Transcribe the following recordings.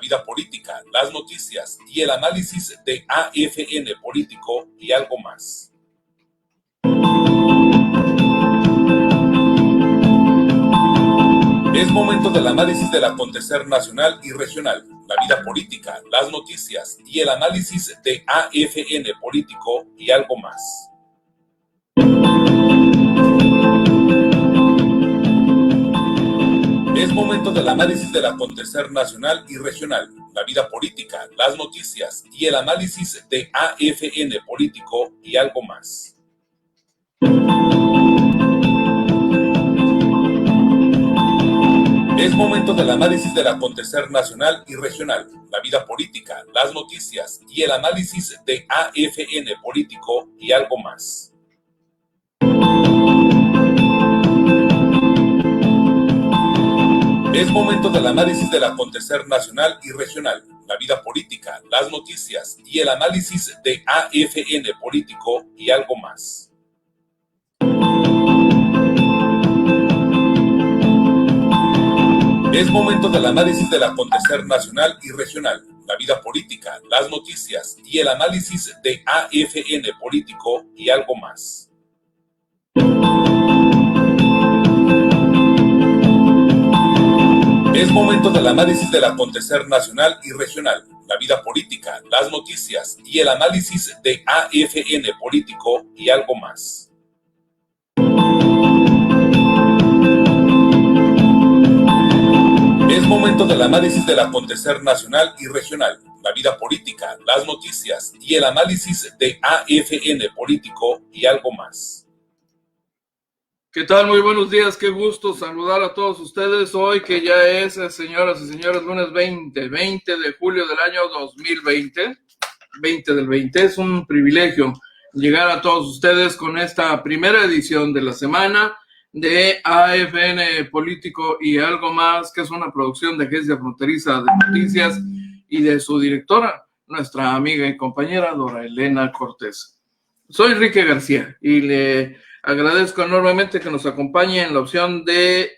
vida política, las noticias y el análisis de AFN Político y algo más. Es momento del análisis del acontecer nacional y regional, la vida política, las noticias y el análisis de AFN Político y algo más. Es momento del análisis del acontecer nacional y regional, la vida política, las noticias y el análisis de AFN Político y algo más. Es momento del análisis del acontecer nacional y regional, la vida política, las noticias y el análisis de AFN Político y algo más. Es momento del análisis del acontecer nacional y regional, la vida política, las noticias y el análisis de AFN Político y algo más. Es momento del análisis del acontecer nacional y regional, la vida política, las noticias y el análisis de AFN Político y algo más. Es momento del análisis del acontecer nacional y regional, la vida política, las noticias y el análisis de AFN Político y algo más. Es momento del análisis del acontecer nacional y regional, la vida política, las noticias y el análisis de AFN Político y algo más. ¿Qué tal? Muy buenos días, qué gusto saludar a todos ustedes hoy que ya es, señoras y señores, lunes 20 de julio del año 2020, 20 del 20. Es un privilegio llegar a todos ustedes con esta primera edición de la semana de AFN Político y algo más, que es una producción de Agencia Fronteriza de Noticias y de su directora, nuestra amiga y compañera Dora Elena Cortés. Soy Enrique García y le agradezco enormemente que nos acompañe en la opción de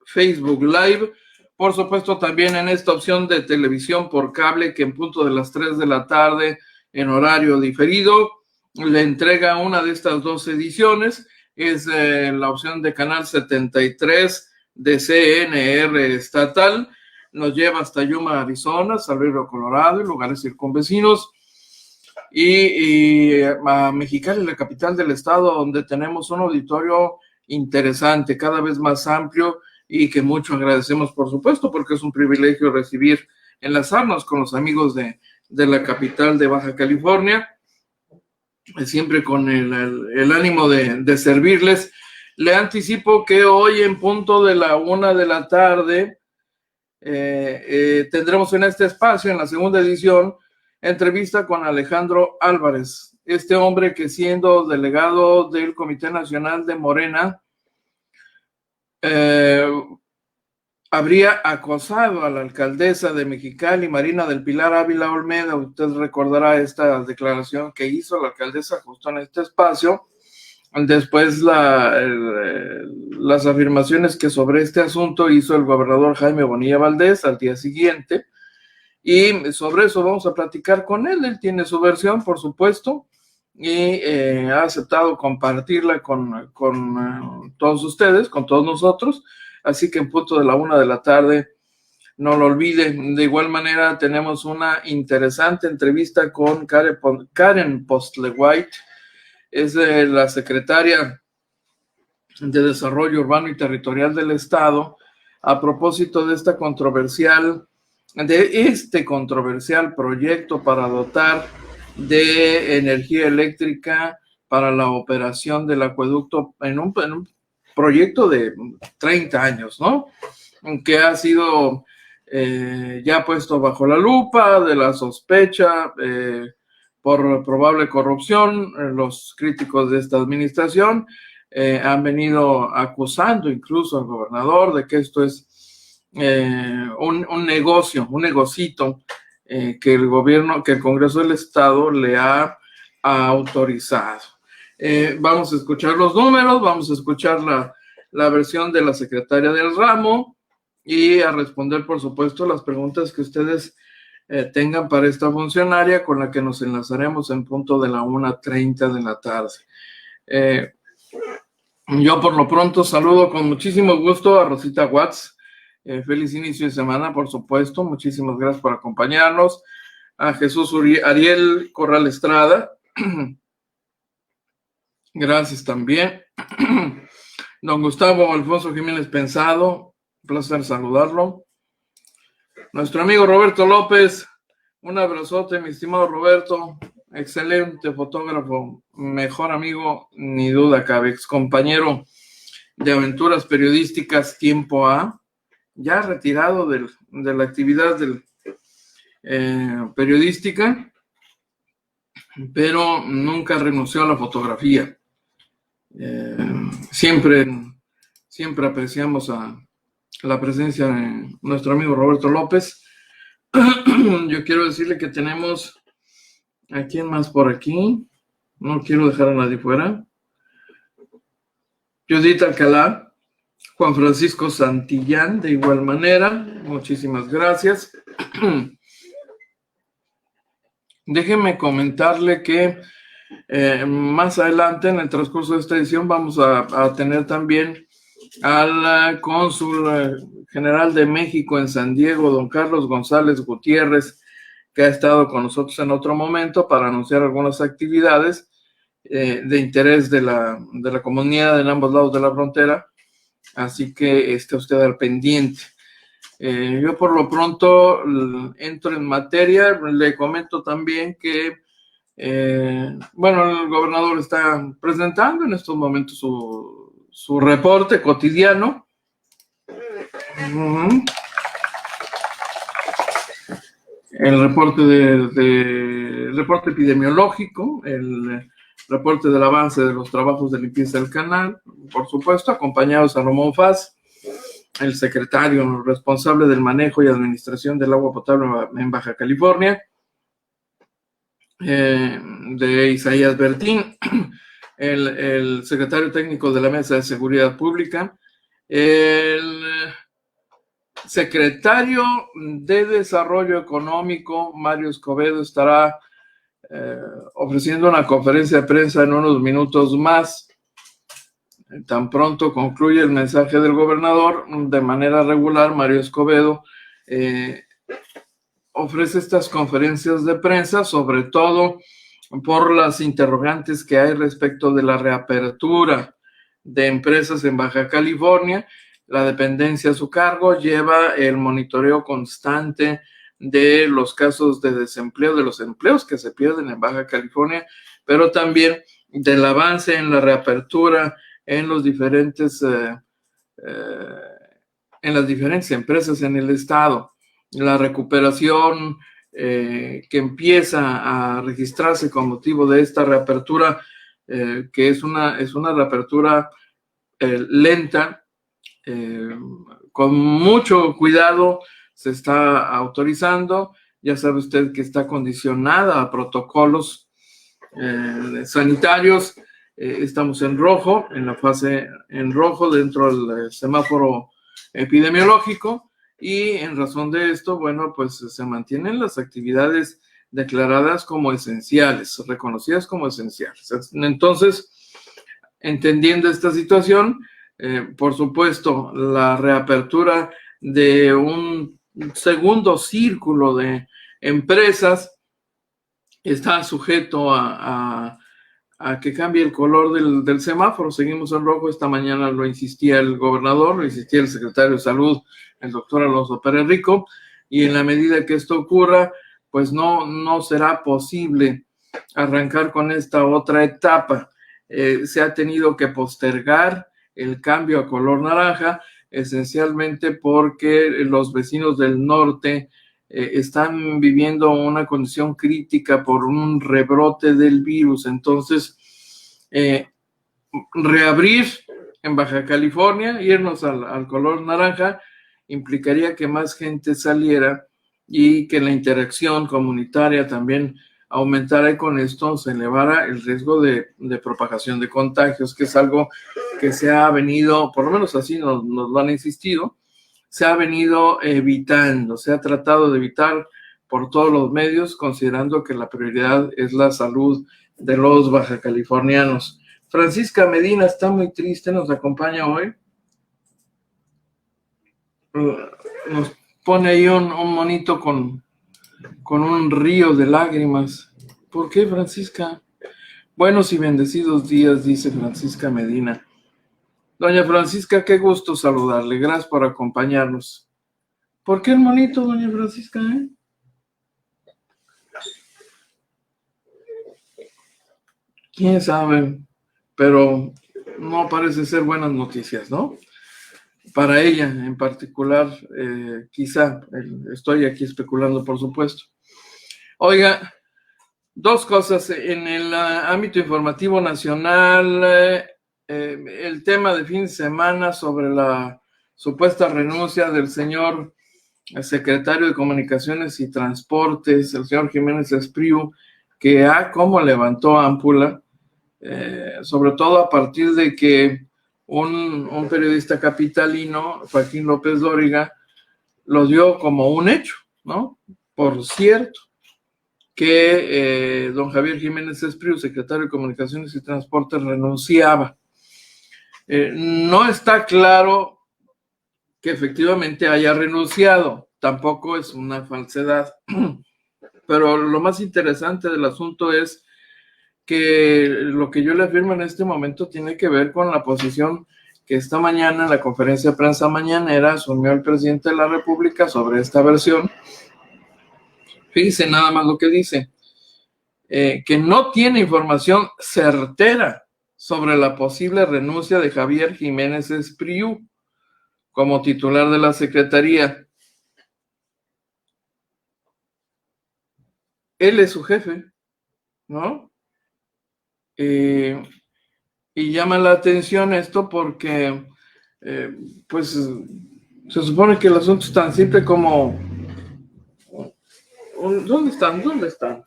Facebook Live, por supuesto también en esta opción de televisión por cable que en punto de las 3 de la tarde en horario diferido le entrega una de estas dos ediciones. Es la opción de canal 73 de CNR estatal, nos lleva hasta Yuma, Arizona, Salvador, Colorado y lugares circunvecinos, y a Mexicali, la capital del estado, donde tenemos un auditorio interesante, cada vez más amplio y que mucho agradecemos, por supuesto, porque es un privilegio recibir, enlazarnos con los amigos de la capital de Baja California, siempre con el ánimo de servirles. Le anticipo que hoy en punto de la 1 de la tarde tendremos en este espacio, en la segunda edición, entrevista con Alejandro Álvarez, este hombre que siendo delegado del Comité Nacional de Morena, habría acosado a la alcaldesa de Mexicali, Marina del Pilar Ávila Olmeda. Usted recordará esta declaración que hizo la alcaldesa justo en este espacio. Después las afirmaciones que sobre este asunto hizo el gobernador Jaime Bonilla Valdés al día siguiente. Y sobre eso vamos a platicar con él. Él tiene su versión, por supuesto, y ha aceptado compartirla con todos ustedes, con todos nosotros. Así que en punto de la 1 de la tarde, no lo olviden. De igual manera, tenemos una interesante entrevista con Karen Postlewhite, es la secretaria de Desarrollo Urbano y Territorial del Estado, a propósito de este controversial proyecto para dotar de energía eléctrica para la operación del acueducto en un proyecto de 30 años, ¿no? Que ha sido ya puesto bajo la lupa de la sospecha por probable corrupción. Los críticos de esta administración han venido acusando incluso al gobernador de que esto es un negocito que el Congreso del Estado le ha autorizado. Vamos a escuchar los números, vamos a escuchar la versión de la secretaria del ramo y a responder, por supuesto, las preguntas que ustedes tengan para esta funcionaria con la que nos enlazaremos en punto de la 1:30 de la tarde. Yo por lo pronto saludo con muchísimo gusto a Rosita Watts. Feliz inicio de semana, por supuesto. Muchísimas gracias por acompañarnos. A Jesús Ariel Corral Estrada. Gracias también. Don Gustavo Alfonso Jiménez Pensado. Un placer saludarlo. Nuestro amigo Roberto López. Un abrazote, mi estimado Roberto. Excelente fotógrafo, mejor amigo, ni duda cabe, ex compañero de aventuras periodísticas Tiempo A, ya retirado de la actividad periodística, pero nunca renunció a la fotografía. Siempre apreciamos la presencia de nuestro amigo Roberto López. Yo quiero decirle que tenemos... ¿A quién más por aquí? No quiero dejar a nadie fuera. Judith Alcalá, Juan Francisco Santillán, de igual manera. Muchísimas gracias. Déjeme comentarle que más adelante, en el transcurso de esta edición, vamos a tener también al cónsul general de México en San Diego, don Carlos González Gutiérrez, que ha estado con nosotros en otro momento para anunciar algunas actividades de interés de la comunidad en ambos lados de la frontera. Así que esté usted al pendiente. Yo por lo pronto entro en materia. Le comento también que, el gobernador está presentando en estos momentos su reporte cotidiano. El reporte reporte epidemiológico, el reporte del avance de los trabajos de limpieza del canal, por supuesto, acompañado de Salomón Faz, el secretario responsable del manejo y administración del agua potable en Baja California, de Isaías Bertín, el secretario técnico de la Mesa de Seguridad Pública, el secretario de Desarrollo Económico, Mario Escobedo, estará ofreciendo una conferencia de prensa en unos minutos más. Tan pronto concluye el mensaje del gobernador, de manera regular, Mario Escobedo ofrece estas conferencias de prensa, sobre todo por las interrogantes que hay respecto de la reapertura de empresas en Baja California. La dependencia a su cargo lleva el monitoreo constante de los casos de desempleo, de los empleos que se pierden en Baja California, pero también del avance en la reapertura en las diferentes empresas en el estado. La recuperación que empieza a registrarse con motivo de esta reapertura, que es una reapertura lenta, con mucho cuidado se está autorizando. Ya sabe usted que está condicionada a protocolos sanitarios. Estamos en rojo, en la fase en rojo dentro del semáforo epidemiológico, y en razón de esto, bueno, pues se mantienen las actividades declaradas como esenciales, reconocidas como esenciales. Entonces, entendiendo esta situación, por supuesto, la reapertura de un segundo círculo de empresas está sujeto a que cambie el color del semáforo. Seguimos en rojo. Esta mañana lo insistía el gobernador, lo insistía el secretario de Salud, el doctor Alonso Pérez Rico, y en la medida que esto ocurra, pues no será posible arrancar con esta otra etapa. Se ha tenido que postergar el cambio a color naranja, esencialmente porque los vecinos del norte están viviendo una condición crítica por un rebrote del virus. Entonces, reabrir en Baja California, irnos al color naranja, implicaría que más gente saliera y que la interacción comunitaria también aumentara, y con esto se elevara el riesgo de propagación de contagios, que es algo que se ha venido, por lo menos así nos lo han insistido, se ha venido evitando, se ha tratado de evitar por todos los medios, considerando que la prioridad es la salud de los bajacalifornianos. Francisca Medina está muy triste, nos acompaña hoy. Nos pone ahí un monito con un río de lágrimas. ¿Por qué, Francisca? Buenos y bendecidos días, dice Francisca Medina. Doña Francisca, qué gusto saludarle. Gracias por acompañarnos. ¿Por qué el monito, doña Francisca? ¿Quién sabe? Pero no parece ser buenas noticias, ¿no? Para ella en particular, quizá, estoy aquí especulando, por supuesto. Oiga, dos cosas. En el ámbito informativo nacional, el tema de fin de semana sobre la supuesta renuncia del señor secretario de Comunicaciones y Transportes, el señor Jiménez Espriu, que como levantó ámpula, sobre todo a partir de que un periodista capitalino, Joaquín López Dóriga, lo dio como un hecho, ¿no? Por cierto, que don Javier Jiménez Espriu, secretario de Comunicaciones y Transportes, renunciaba. No está claro que efectivamente haya renunciado, tampoco es una falsedad, pero lo más interesante del asunto es que lo que yo le afirmo en este momento tiene que ver con la posición que esta mañana en la conferencia de prensa mañanera asumió el presidente de la República sobre esta versión. Fíjense nada más lo que dice, que no tiene información certera sobre la posible renuncia de Javier Jiménez Espriu como titular de la Secretaría. Él es su jefe, ¿no? Y llama la atención esto porque, pues, se supone que el asunto es tan simple como... ¿Dónde están?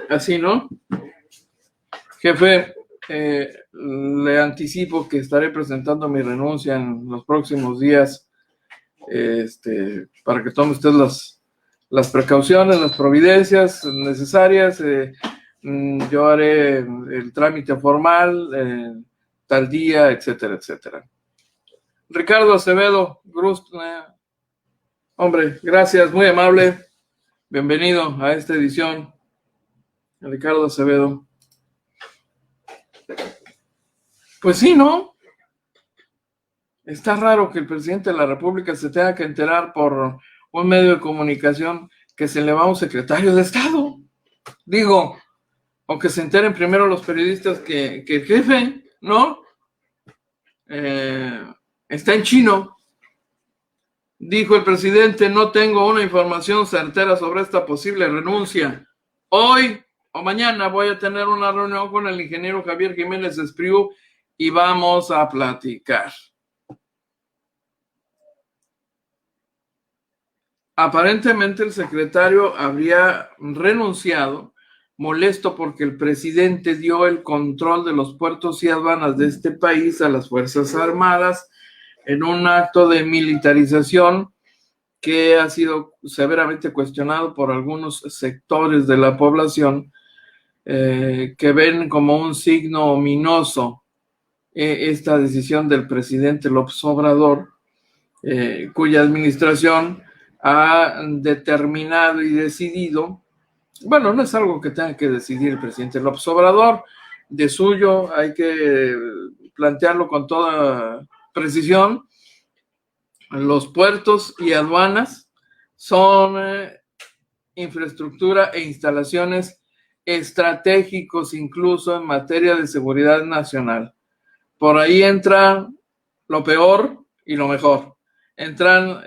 Así, ¿no? Jefe, le anticipo que estaré presentando mi renuncia en los próximos días, para que tome usted las precauciones, las providencias necesarias. Yo haré el trámite formal tal día, etcétera, etcétera. Ricardo Acevedo, hombre, gracias, muy amable. Bienvenido a esta edición, Ricardo Acevedo. Pues sí, ¿no? Está raro que el presidente de la República se tenga que enterar por un medio de comunicación que se le va a un secretario de Estado. Digo, o que se enteren primero los periodistas que el jefe, ¿no? Está en chino. Dijo el presidente, no tengo una información certera sobre esta posible renuncia. Hoy o mañana voy a tener una reunión con el ingeniero Javier Jiménez Espriu y vamos a platicar. Aparentemente el secretario habría renunciado, molesto porque el presidente dio el control de los puertos y aduanas de este país a las Fuerzas Armadas en un acto de militarización que ha sido severamente cuestionado por algunos sectores de la población, que ven como un signo ominoso esta decisión del presidente López Obrador, cuya administración ha determinado y decidido, bueno, no es algo que tenga que decidir el presidente López Obrador, de suyo hay que plantearlo con toda precisión. Los puertos y aduanas son infraestructura e instalaciones estratégicos, incluso en materia de seguridad nacional. Por ahí entra lo peor y lo mejor. Entran,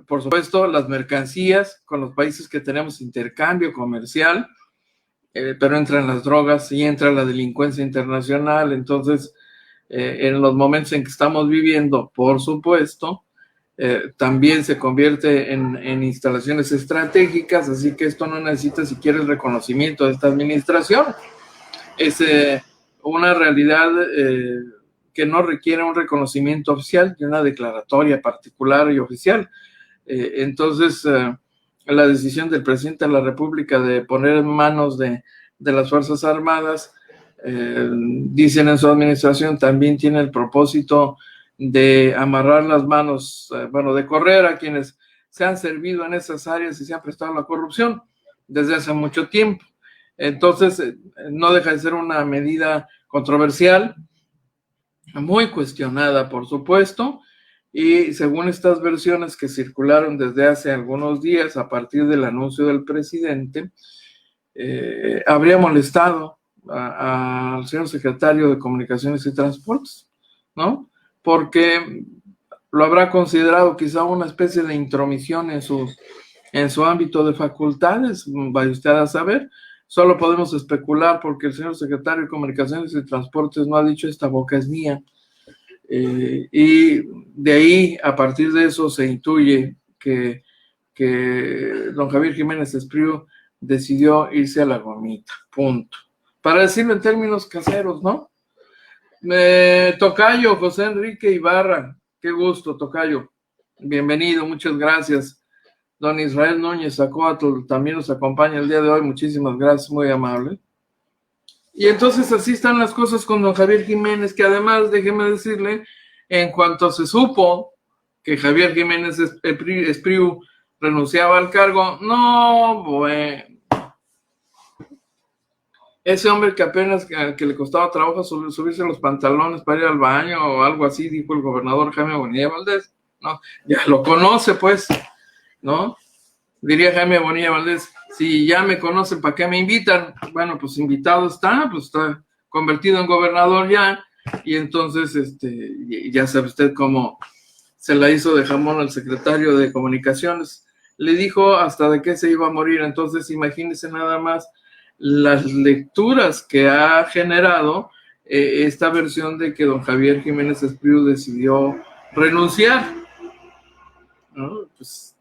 por supuesto, las mercancías con los países que tenemos intercambio comercial, pero entran las drogas y entra la delincuencia internacional. Entonces, en los momentos en que estamos viviendo, por supuesto, también se convierte en instalaciones estratégicas, así que esto no necesita siquiera el reconocimiento de esta administración. Es una realidad que no requiere un reconocimiento oficial y una declaratoria particular y oficial. Entonces, la decisión del presidente de la República de poner en manos de las Fuerzas Armadas, dicen en su administración, también tiene el propósito de amarrar las manos, de correr a quienes se han servido en esas áreas y se han prestado a la corrupción desde hace mucho tiempo. Entonces, no deja de ser una medida controversial, muy cuestionada, por supuesto, y según estas versiones que circularon desde hace algunos días a partir del anuncio del presidente, habría molestado al señor secretario de Comunicaciones y Transportes, ¿no? Porque lo habrá considerado quizá una especie de intromisión en su ámbito de facultades, vaya usted a saber. Solo podemos especular porque el señor secretario de Comunicaciones y Transportes no ha dicho esta boca es mía. Y de ahí, a partir de eso, se intuye que don Javier Jiménez Espriu decidió irse a la gomita, punto. Para decirlo en términos caseros, ¿no? Tocayo, José Enrique Ibarra, qué gusto, Tocayo. Bienvenido, muchas gracias. Don Israel Núñez Acóatl también nos acompaña el día de hoy, muchísimas gracias, muy amable. Y entonces así están las cosas con don Javier Jiménez, que además, déjeme decirle, en cuanto se supo que Javier Jiménez Espriu renunciaba al cargo, no, bueno, ese hombre que apenas que le costaba trabajo subirse los pantalones para ir al baño o algo así, dijo el gobernador Jaime Bonilla Valdés, ¿no? Ya lo conoce, pues, ¿no? Diría Jaime Bonilla Valdés, si ya me conocen, ¿para qué me invitan? Bueno, pues invitado está, pues está convertido en gobernador ya, y entonces, ya sabe usted cómo se la hizo de jamón al secretario de Comunicaciones. Le dijo hasta de qué se iba a morir, entonces imagínese nada más las lecturas que ha generado esta versión de que don Javier Jiménez Espriu decidió renunciar, ¿no? Pues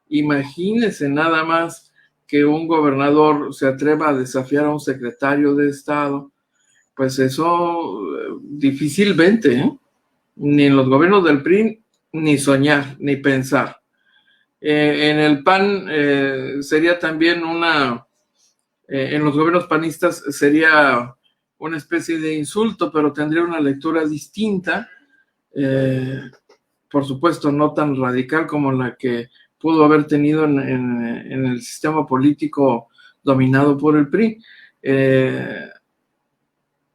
imagínese nada más que un gobernador se atreva a desafiar a un secretario de Estado, pues eso difícilmente, ni en los gobiernos del PRI, ni soñar, ni pensar. En el PAN sería también en los gobiernos panistas sería una especie de insulto, pero tendría una lectura distinta, por supuesto no tan radical como la que pudo haber tenido en el sistema político dominado por el PRI.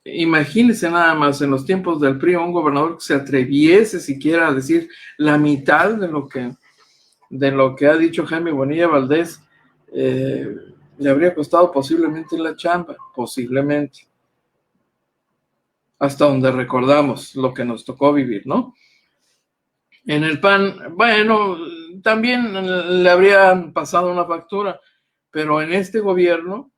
Imagínense nada más, en los tiempos del PRI, un gobernador que se atreviese siquiera a decir la mitad de lo que ha dicho Jaime Bonilla Valdés, le habría costado posiblemente la chamba, posiblemente, hasta donde recordamos lo que nos tocó vivir, ¿no? En el PAN, bueno, también le habrían pasado una factura, pero en este gobierno,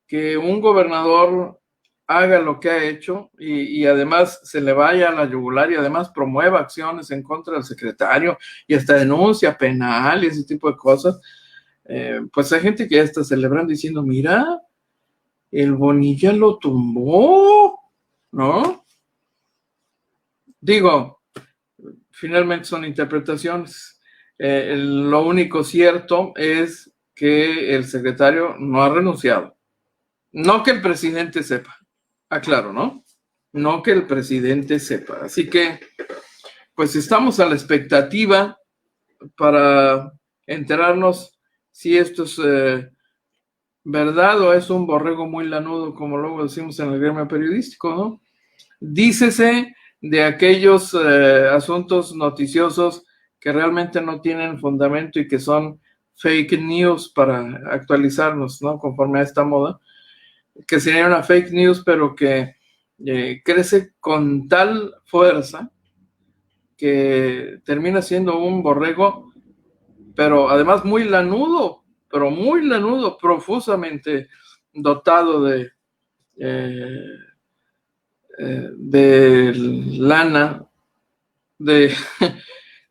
que un gobernador haga lo que ha hecho y además se le vaya a la yugular y además promueva acciones en contra del secretario y hasta denuncia penal y ese tipo de cosas, pues hay gente que ya está celebrando diciendo, mira, el Bonilla lo tumbó, ¿no? Digo, finalmente son interpretaciones. Lo único cierto es que el secretario no ha renunciado. No que el presidente sepa. Aclaro, ¿no? No que el presidente sepa. Así que, pues estamos a la expectativa para enterarnos si esto es verdad o es un borrego muy lanudo, como luego decimos en el gremio periodístico, ¿no? Dícese de aquellos asuntos noticiosos que realmente no tienen fundamento y que son fake news para actualizarnos, ¿no? Conforme a esta moda, que sería una fake news, pero que crece con tal fuerza que termina siendo un borrego, pero además muy lanudo, profusamente dotado de lana,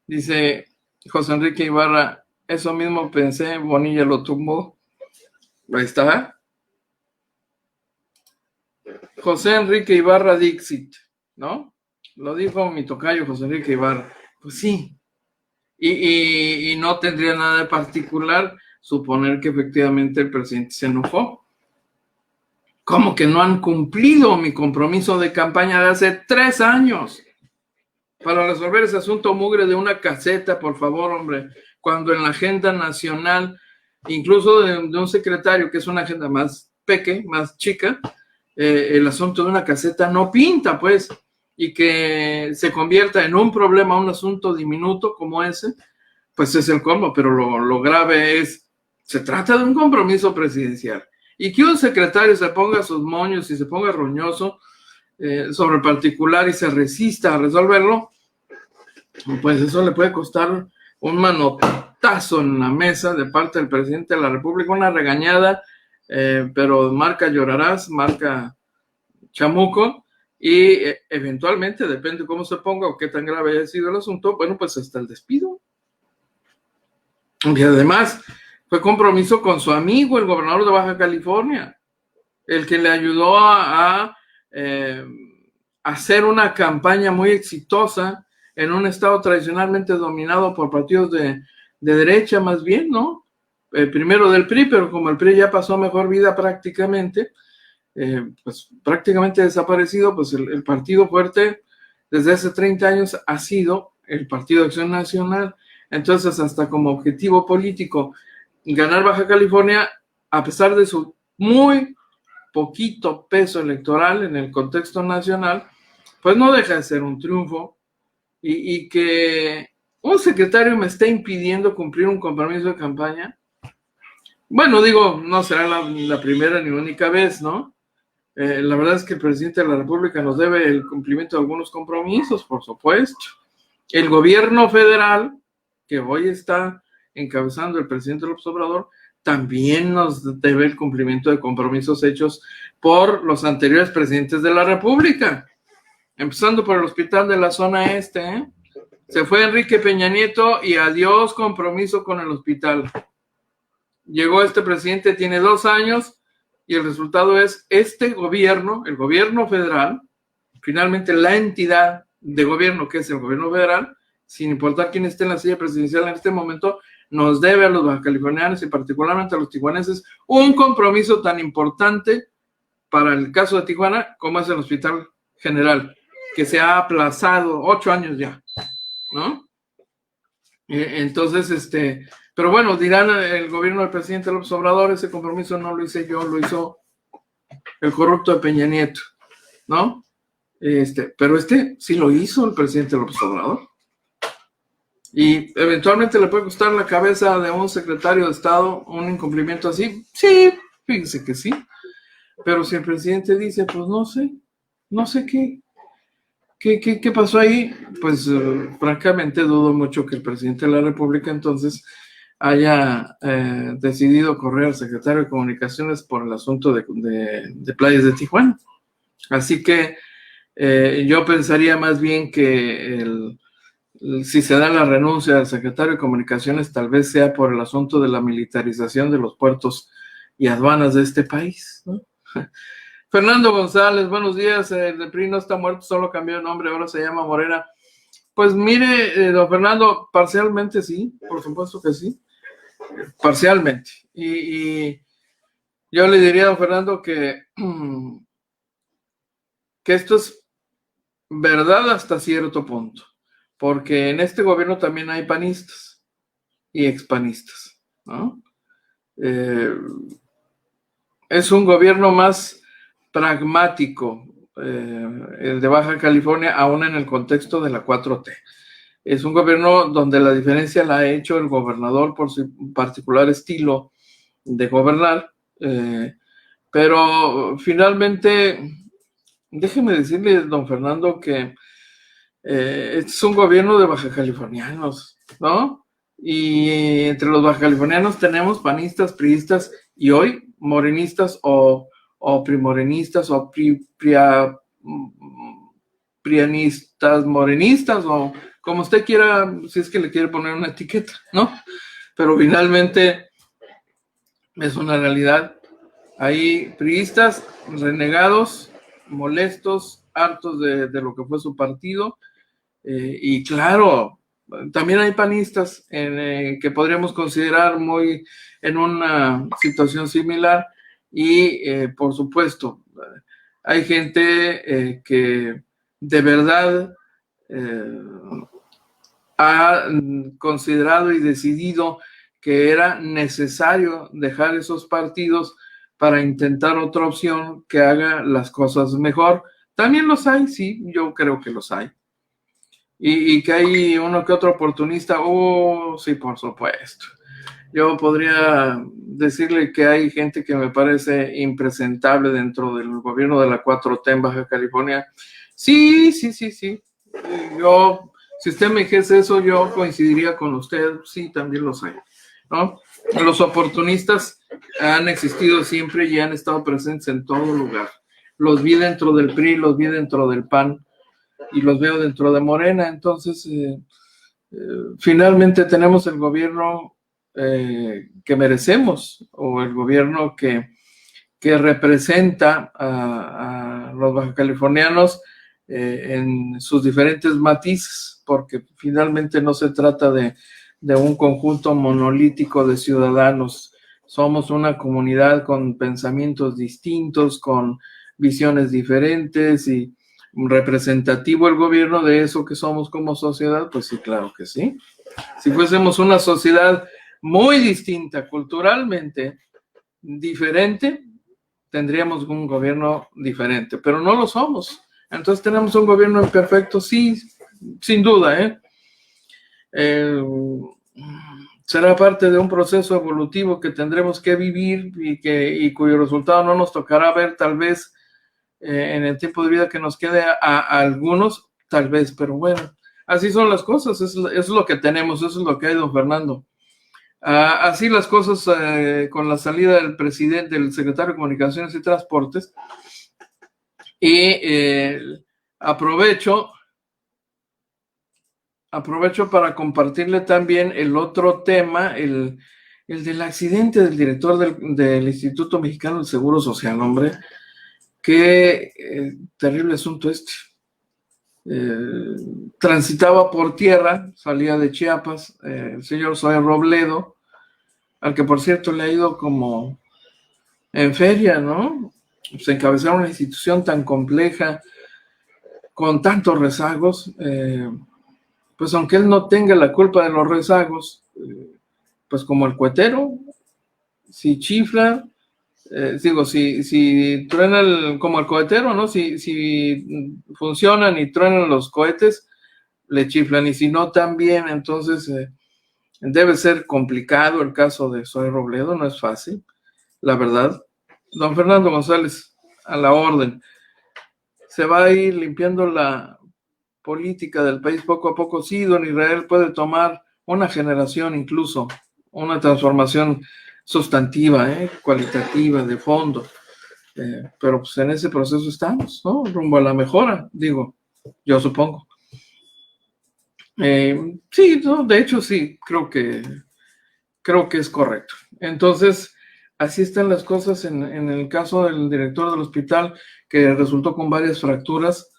dice José Enrique Ibarra, eso mismo pensé, Bonilla lo tumbó. Ahí está. José Enrique Ibarra Dixit, ¿no? Lo dijo mi tocayo José Enrique Ibarra. Pues sí, y no tendría nada de particular suponer que efectivamente el presidente se enojó. ¿Cómo que no han cumplido mi compromiso de campaña de hace 3 años para resolver ese asunto mugre de una caseta, por favor, hombre? Cuando en la agenda nacional, incluso de un secretario, que es una agenda más más chica, el asunto de una caseta no pinta, pues, y que se convierta en un problema, un asunto diminuto como ese, pues es el colmo. Pero lo grave es, se trata de un compromiso presidencial. Y que un secretario se ponga sus moños y se ponga roñoso sobre el particular y se resista a resolverlo, pues eso le puede costar un manotazo en la mesa de parte del presidente de la República, una regañada, pero marca llorarás, marca chamuco, y eventualmente, depende cómo se ponga o qué tan grave haya sido el asunto, bueno, pues hasta el despido. Y además fue compromiso con su amigo, el gobernador de Baja California, el que le ayudó a hacer una campaña muy exitosa en un estado tradicionalmente dominado por partidos de derecha, más bien, ¿no? Primero del PRI, pero como el PRI ya pasó mejor vida prácticamente, pues prácticamente desaparecido, pues el partido fuerte desde hace 30 años ha sido el Partido de Acción Nacional. Entonces, hasta como objetivo político, ganar Baja California, a pesar de su muy poquito peso electoral en el contexto nacional, pues no deja de ser un triunfo. Y que un secretario me esté impidiendo cumplir un compromiso de campaña, bueno, digo, no será la primera ni única vez, ¿no? La verdad es que el presidente de la República nos debe el cumplimiento de algunos compromisos, por supuesto. El gobierno federal, que hoy está encabezando el presidente López Obrador, también nos debe el cumplimiento de compromisos hechos por los anteriores presidentes de la República, empezando por el hospital de la zona este, ¿eh? Se fue Enrique Peña Nieto y adiós compromiso con el hospital. Llegó este presidente, tiene 2 años, y el resultado es este gobierno, el gobierno federal, finalmente la entidad de gobierno que es el gobierno federal, sin importar quién esté en la silla presidencial en este momento, nos debe a los bajacalifornianos y particularmente a los tijuanenses un compromiso tan importante para el caso de Tijuana como es el Hospital General, que se ha aplazado 8 años ya, ¿no? Entonces, pero bueno, dirán el gobierno del presidente López Obrador, ese compromiso no lo hice yo, lo hizo el corrupto de Peña Nieto, ¿no? Pero sí lo hizo el presidente López Obrador. Y eventualmente le puede costar la cabeza de un secretario de Estado un incumplimiento así. Sí, fíjense que sí. Pero si el presidente dice, pues no sé qué pasó ahí, pues francamente dudo mucho que el presidente de la República entonces haya decidido correr al secretario de Comunicaciones por el asunto de Playas de Tijuana. Así que yo pensaría más bien que si se da la renuncia del secretario de Comunicaciones, tal vez sea por el asunto de la militarización de los puertos y aduanas de este país, ¿no? Fernando González, buenos días. El PRI no está muerto, solo cambió de nombre, ahora se llama Morena. Pues mire, don Fernando, parcialmente sí, por supuesto que sí, parcialmente. Y yo le diría a don Fernando que esto es verdad hasta cierto punto, porque en este gobierno también hay panistas y expanistas, ¿no? Es un gobierno más pragmático, el de Baja California, aún en el contexto de la 4T. Es un gobierno donde la diferencia la ha hecho el gobernador por su particular estilo de gobernar, pero finalmente, déjeme decirle, don Fernando, que es un gobierno de baja californianos, ¿no? Y entre los baja californianos tenemos panistas, priistas y hoy morenistas o primorenistas o prianistas, morenistas o como usted quiera, si es que le quiere poner una etiqueta, ¿no? Pero finalmente es una realidad. Hay priistas renegados, molestos, hartos de lo que fue su partido. Y claro, también hay panistas que podríamos considerar muy en una situación similar y por supuesto hay gente que de verdad ha considerado y decidido que era necesario dejar esos partidos para intentar otra opción que haga las cosas mejor. También los hay, sí, yo creo que los hay. Y que hay uno que otro oportunista, sí, por supuesto. Yo podría decirle que hay gente que me parece impresentable dentro del gobierno de la 4T en Baja California. Sí. Yo, si usted me dijese eso, yo coincidiría con usted. Sí, también los hay, ¿no? Los oportunistas han existido siempre y han estado presentes en todo lugar. Los vi dentro del PRI, los vi dentro del PAN y los veo dentro de Morena. Entonces, finalmente tenemos el gobierno que merecemos, o el gobierno que representa a los bajacalifornianos en sus diferentes matices, porque finalmente no se trata de un conjunto monolítico de ciudadanos. Somos una comunidad con pensamientos distintos, con visiones diferentes, y representativo el gobierno de eso que somos como sociedad. Pues sí, claro que sí. Si fuésemos una sociedad muy distinta, culturalmente diferente, tendríamos un gobierno diferente, pero no lo somos. Entonces tenemos un gobierno imperfecto, sí, sin duda, será parte de un proceso evolutivo que tendremos que vivir y cuyo resultado no nos tocará ver tal vez en el tiempo de vida que nos quede a algunos, tal vez, pero bueno, así son las cosas, es lo que tenemos, eso es lo que hay, don Fernando. Así las cosas con la salida del presidente, del secretario de Comunicaciones y Transportes. Y aprovecho para compartirle también el otro tema, el del accidente del director del Instituto Mexicano del Seguro Social, hombre. Qué terrible asunto este. Transitaba por tierra, salía de Chiapas, el señor Zoé Robledo, al que por cierto le ha ido como en feria, ¿no? Pues encabezar una institución tan compleja, con tantos rezagos, pues aunque él no tenga la culpa de los rezagos, pues como el cohetero, si chifla, si truena como el cohetero, ¿no? Si funcionan y truenan los cohetes, le chiflan, y si no, también. Entonces, debe ser complicado el caso de Zoé Robledo, no es fácil, la verdad. Don Fernando González, a la orden. Se va a ir limpiando la política del país poco a poco. Sí, don Israel, puede tomar una generación, incluso una transformación sustantiva, cualitativa, de fondo, pero pues en ese proceso estamos, ¿no? Rumbo a la mejora, digo, yo supongo. Sí, no, de hecho sí, creo que es correcto. Entonces, así están las cosas en el caso del director del hospital, que resultó con varias fracturas.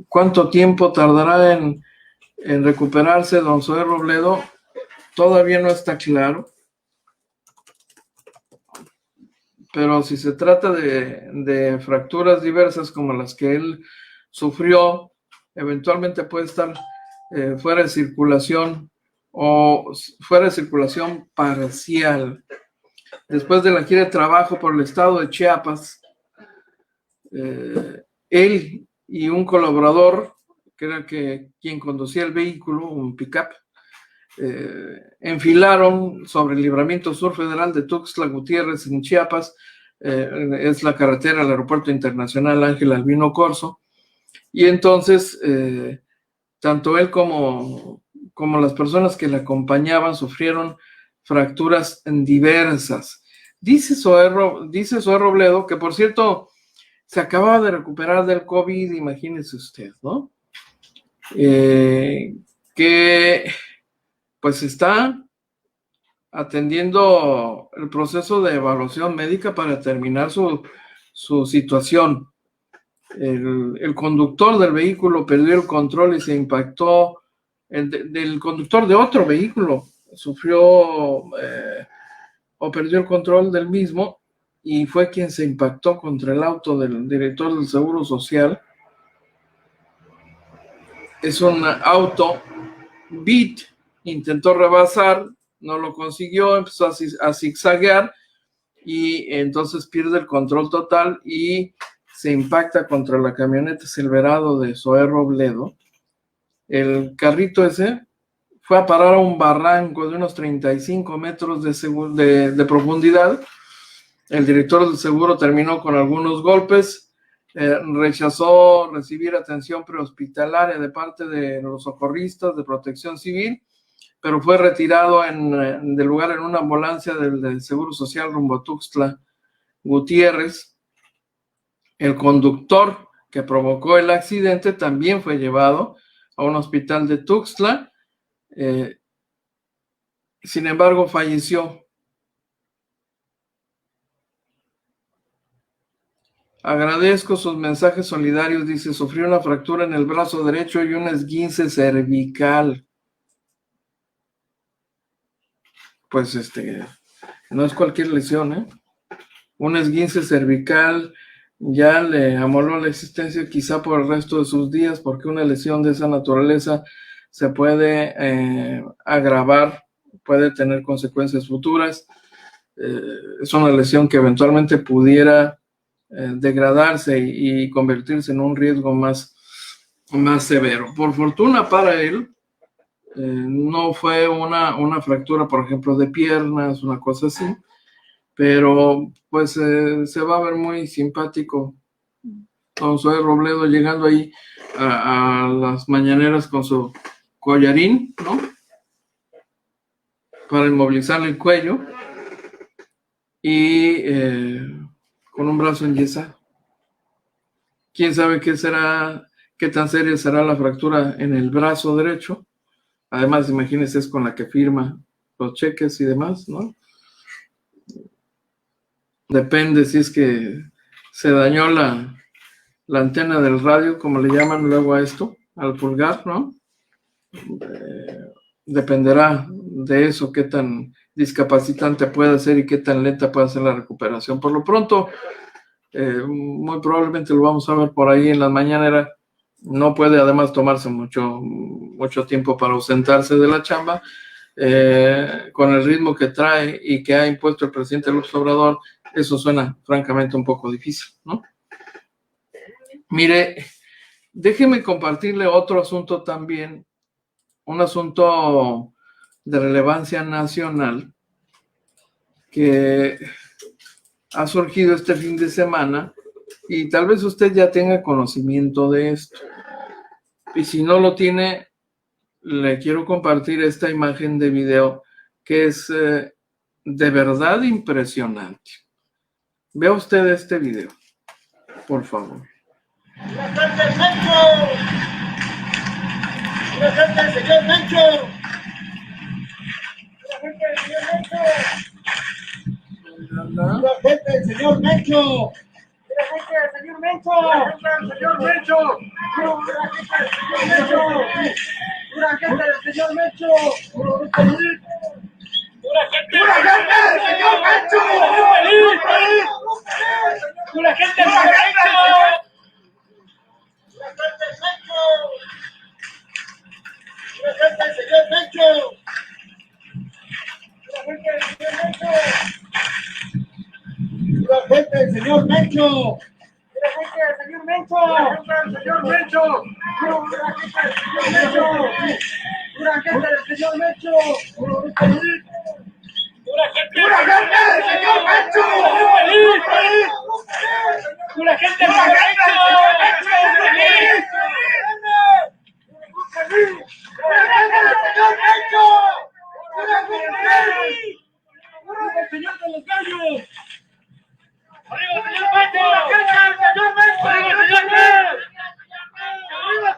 ¿Cuánto tiempo tardará en recuperarse don Zoé Robledo? Todavía no está claro. Pero si se trata de fracturas diversas como las que él sufrió, eventualmente puede estar fuera de circulación, o fuera de circulación parcial. Después de la gira de trabajo por el estado de Chiapas, él y un colaborador, que era quien conducía el vehículo, un pick-up, enfilaron sobre el libramiento sur federal de Tuxtla Gutiérrez en Chiapas. Es la carretera al aeropuerto internacional Ángel Albino Corzo, y entonces tanto él como las personas que le acompañaban sufrieron fracturas diversas. Dice Zoé Robledo, que por cierto se acababa de recuperar del COVID, imagínese usted, ¿no? Que pues está atendiendo el proceso de evaluación médica para determinar su situación. el conductor del vehículo perdió el control y se impactó. Del conductor de otro vehículo sufrió o perdió el control del mismo y fue quien se impactó contra el auto del director del Seguro Social. Es un auto Beat, intentó rebasar, no lo consiguió, empezó a zigzaguear y entonces pierde el control total y se impacta contra la camioneta Silverado de Zoé Robledo. El carrito ese fue a parar a un barranco de unos 35 metros de profundidad. El director del seguro terminó con algunos golpes, rechazó recibir atención prehospitalaria de parte de los socorristas de Protección Civil, pero fue retirado del lugar en una ambulancia del Seguro Social rumbo a Tuxtla Gutiérrez. El conductor que provocó el accidente también fue llevado a un hospital de Tuxtla. Sin embargo, falleció. Agradezco sus mensajes solidarios. Dice, sufrió una fractura en el brazo derecho y un esguince cervical. Pues no es cualquier lesión, ¿eh? Un esguince cervical ya le amoló la existencia quizá por el resto de sus días, porque una lesión de esa naturaleza se puede agravar, puede tener consecuencias futuras. Es una lesión que eventualmente pudiera degradarse y convertirse en un riesgo más severo. Por fortuna para él, no fue una fractura, por ejemplo, de piernas, una cosa así, pero pues se va a ver muy simpático don Zoé Robledo llegando ahí a las mañaneras con su collarín, ¿no? Para inmovilizarle el cuello y con un brazo enyesado. ¿Quién sabe qué tan seria será la fractura en el brazo derecho? Además, imagínense, es con la que firma los cheques y demás, ¿no? Depende si es que se dañó la antena del radio, como le llaman luego a esto, al pulgar, ¿no? Dependerá de eso, qué tan discapacitante puede ser y qué tan lenta puede ser la recuperación. Por lo pronto, muy probablemente lo vamos a ver por ahí en la mañanera. No puede además tomarse mucho tiempo para ausentarse de la chamba. Con el ritmo que trae y que ha impuesto el presidente López Obrador, eso suena francamente un poco difícil, ¿no? Mire, déjeme compartirle otro asunto también, un asunto de relevancia nacional que ha surgido este fin de semana y tal vez usted ya tenga conocimiento de esto. Y si no lo tiene, le quiero compartir esta imagen de video que es de verdad impresionante. Vea usted este video, por favor. ¡La gente del Mencho! ¡La gente del señor Mencho! ¡La gente del señor Mencho! ¡La gente del señor Mencho! ¡La gente del señor Mencho! ¡La gente del señor Mencho! ¡La gente del señor Mencho! ¡La gente del señor Mencho! ¡La gente del señor Mencho! ¡La gente del Mencho! ¡La gente del señor Mencho! ¡La gente del señor Mencho! ¡La gente del señor Mencho! ¡La gente del señor Mencho! ¡La gente del señor Mencho! ¡La gente del señor Mencho! ¡La gente del señor Mencho! ¡La gente del señor ¡el señor de los gallos! ¡Arriba el señor Mencho! ¡Arriba el señor Mencho! ¡Arriba el señor Mencho! ¡Arriba el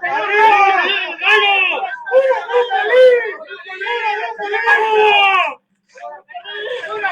señor Mencho! ¡Arriba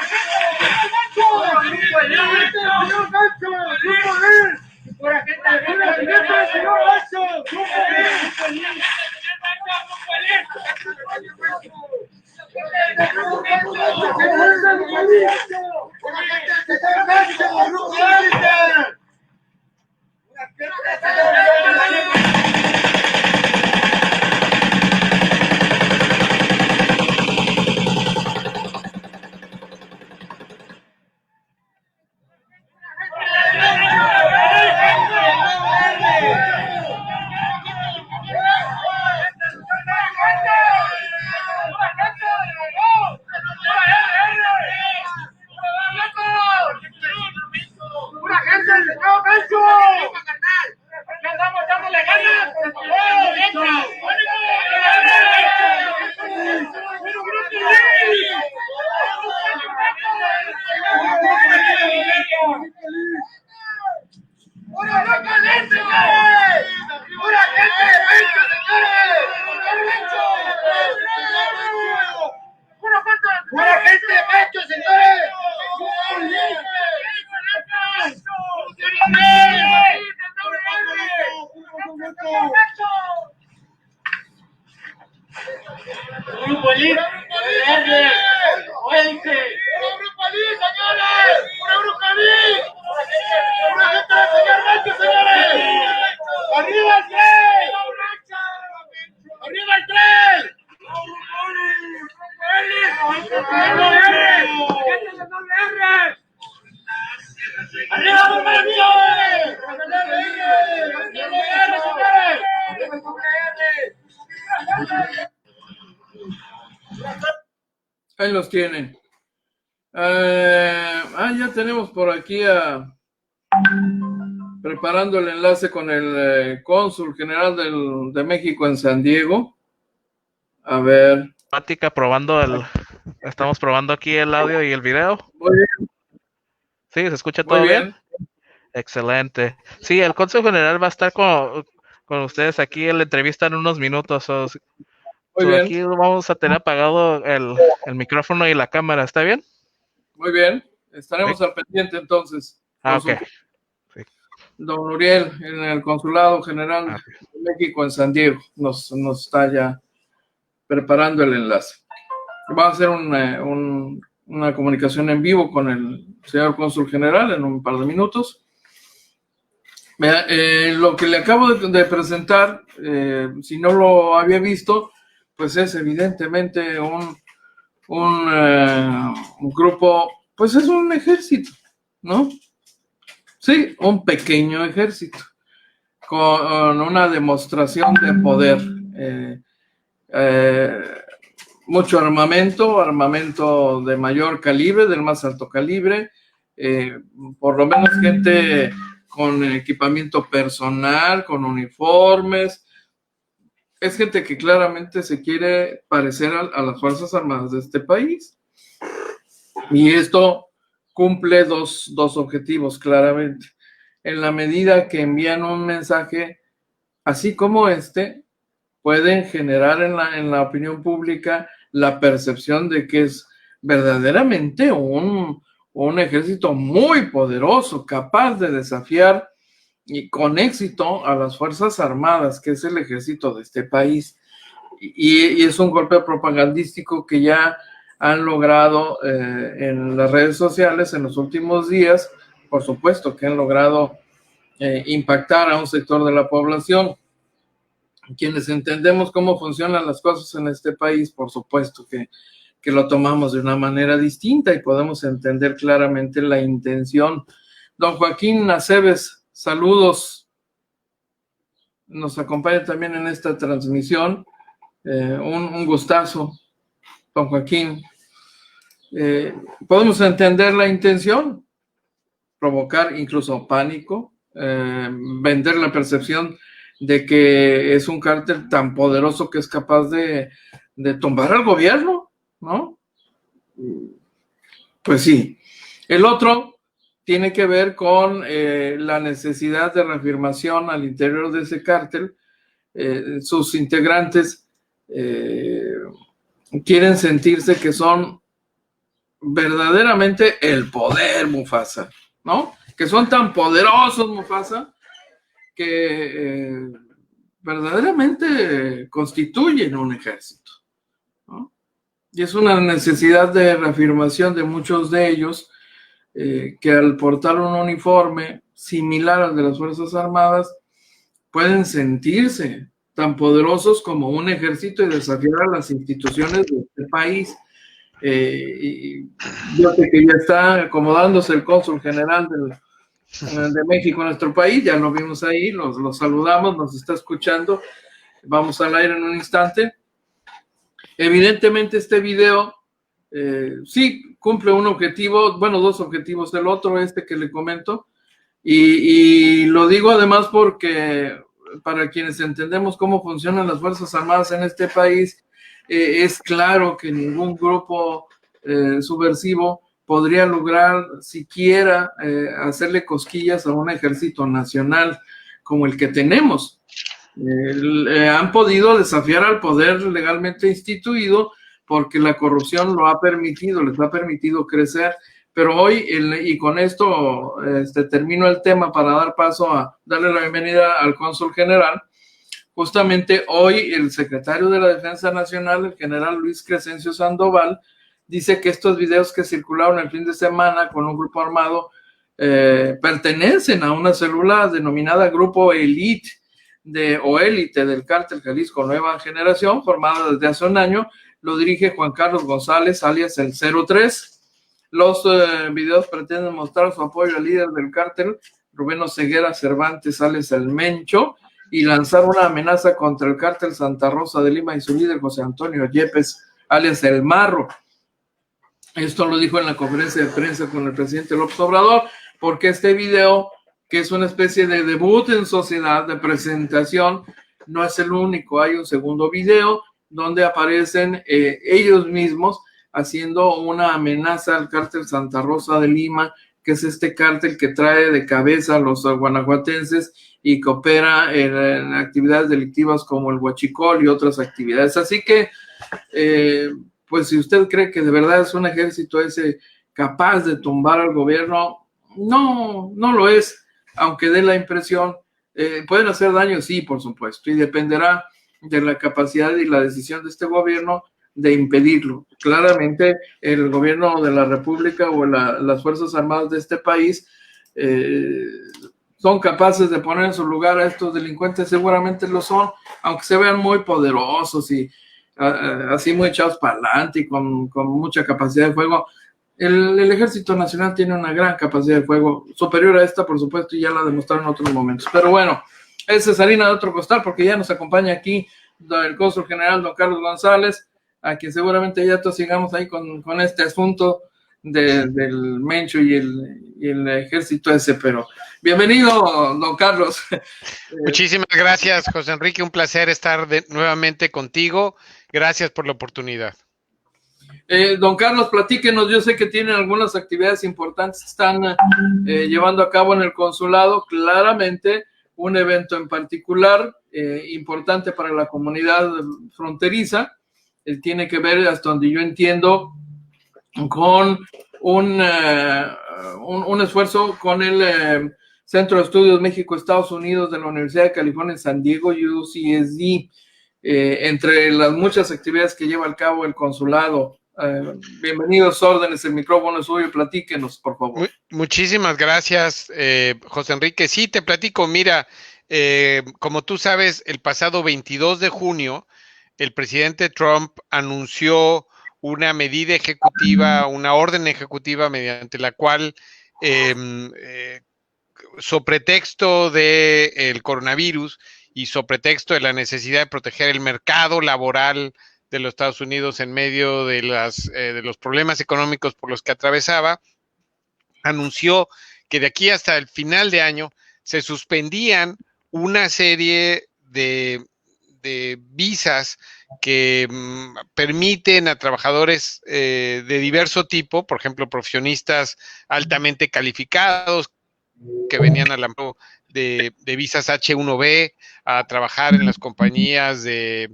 Ahí los tienen. Ya tenemos por aquí preparando el enlace con el cónsul general de México en San Diego. A ver. Estamos probando aquí el audio y el video. Muy bien. Sí, ¿se escucha todo bien? Excelente. Sí, el cónsul general va a estar con ustedes aquí en la entrevista en unos minutos. Muy bien. Aquí vamos a tener apagado el micrófono y la cámara, ¿está bien? Muy bien. Estaremos Sí. al pendiente entonces. Ok. Sí. Don Uriel, en el Consulado General de México en San Diego, nos está ya preparando el enlace. Va a hacer una comunicación en vivo con el señor cónsul general en un par de minutos. Lo que le acabo de presentar, si no lo había visto, pues es evidentemente un grupo, pues es un ejército, ¿no? Sí, un pequeño ejército, con una demostración de poder. Mucho armamento de mayor calibre, del más alto calibre, por lo menos gente con equipamiento personal, con uniformes. Es gente que claramente se quiere parecer a las Fuerzas Armadas de este país. Y esto cumple dos objetivos claramente. En la medida que envían un mensaje así como este, pueden generar en la opinión pública la percepción de que es verdaderamente un ejército muy poderoso, capaz de desafiar y con éxito a las Fuerzas Armadas, que es el ejército de este país. Y es un golpe propagandístico que ya han logrado en las redes sociales en los últimos días. Por supuesto que han logrado impactar a un sector de la población. Quienes entendemos cómo funcionan las cosas en este país, por supuesto que lo tomamos de una manera distinta y podemos entender claramente la intención. Don Joaquín Aceves, saludos. Nos acompaña también en esta transmisión. Un gustazo, don Joaquín. Podemos entender la intención, provocar incluso pánico, vender la percepción de que es un cártel tan poderoso que es capaz de tumbar al gobierno, ¿no? Pues sí. El otro tiene que ver con la necesidad de reafirmación al interior de ese cártel. Sus integrantes quieren sentirse que son verdaderamente el poder, Mufasa, ¿no? Que son tan poderosos, Mufasa, que verdaderamente constituyen un ejército, ¿no? Y es una necesidad de reafirmación de muchos de ellos que al portar un uniforme similar al de las Fuerzas Armadas pueden sentirse tan poderosos como un ejército y desafiar a las instituciones de este país. Y yo sé que ya está acomodándose el cónsul general de México en nuestro país, ya lo vimos ahí, los saludamos, nos está escuchando, vamos al aire en un instante. Evidentemente este video sí cumple un objetivo, bueno, dos objetivos, el otro que le comento, y lo digo además porque para quienes entendemos cómo funcionan las Fuerzas Armadas en este país, es claro que ningún grupo subversivo podría lograr siquiera hacerle cosquillas a un ejército nacional como el que tenemos. Han podido desafiar al poder legalmente instituido porque la corrupción lo ha permitido, les ha permitido crecer. Pero hoy, y con esto termino el tema para dar paso a darle la bienvenida al cónsul general. Justamente hoy el secretario de la Defensa Nacional, el general Luis Crescencio Sandoval, dice que estos videos que circularon el fin de semana con un grupo armado pertenecen a una célula denominada Grupo Elite o Élite del Cártel Jalisco Nueva Generación, formada desde hace un año. Lo dirige Juan Carlos González, alias el 03. Los videos pretenden mostrar su apoyo al líder del cártel, Rubén Oseguera Cervantes, alias el Mencho, y lanzar una amenaza contra el cártel Santa Rosa de Lima y su líder José Antonio Yepes, alias el Marro. Esto lo dijo en la conferencia de prensa con el presidente López Obrador, porque este video, que es una especie de debut en sociedad, de presentación, no es el único. Hay un segundo video donde aparecen ellos mismos haciendo una amenaza al cártel Santa Rosa de Lima, que es este cártel que trae de cabeza a los guanajuatenses y que opera en actividades delictivas como el huachicol y otras actividades. Así que, pues si usted cree que de verdad es un ejército capaz de tumbar al gobierno, no lo es, aunque dé la impresión. Pueden hacer daño, sí, por supuesto, y dependerá de la capacidad y la decisión de este gobierno de impedirlo. Claramente el gobierno de la República o las Fuerzas Armadas de este país son capaces de poner en su lugar a estos delincuentes, seguramente lo son, aunque se vean muy poderosos y así muy echados para adelante y con mucha capacidad de fuego. El Ejército Nacional tiene una gran capacidad de fuego, superior a esta, por supuesto, y ya la demostraron en otros momentos. Pero bueno, esa es harina de otro costal, porque ya nos acompaña aquí el cónsul general don Carlos González, a quien seguramente ya todos sigamos ahí con este asunto del Mencho y el ejército ese. Pero bienvenido, don Carlos. Muchísimas gracias, José Enrique, un placer estar nuevamente contigo. Gracias por la oportunidad. Don Carlos, platíquenos. Yo sé que tienen algunas actividades importantes que están llevando a cabo en el consulado. Claramente un evento en particular importante para la comunidad fronteriza. Tiene que ver, hasta donde yo entiendo, con un esfuerzo con el Centro de Estudios México-Estados Unidos de la Universidad de California en San Diego, UCSD, entre las muchas actividades que lleva a cabo el consulado. Bienvenidos, órdenes, el micrófono es suyo, platíquenos, por favor. Muchísimas gracias, José Enrique. Sí, te platico, mira, como tú sabes, el pasado 22 de junio, el presidente Trump anunció una medida ejecutiva, una orden ejecutiva mediante la cual, sobre texto del coronavirus y sobre texto de la necesidad de proteger el mercado laboral de los Estados Unidos en medio de los problemas económicos por los que atravesaba, anunció que de aquí hasta el final de año se suspendían una serie de visas que permiten a trabajadores de diverso tipo, por ejemplo, profesionistas altamente calificados que venían al amparo de visas H1B a trabajar en las compañías de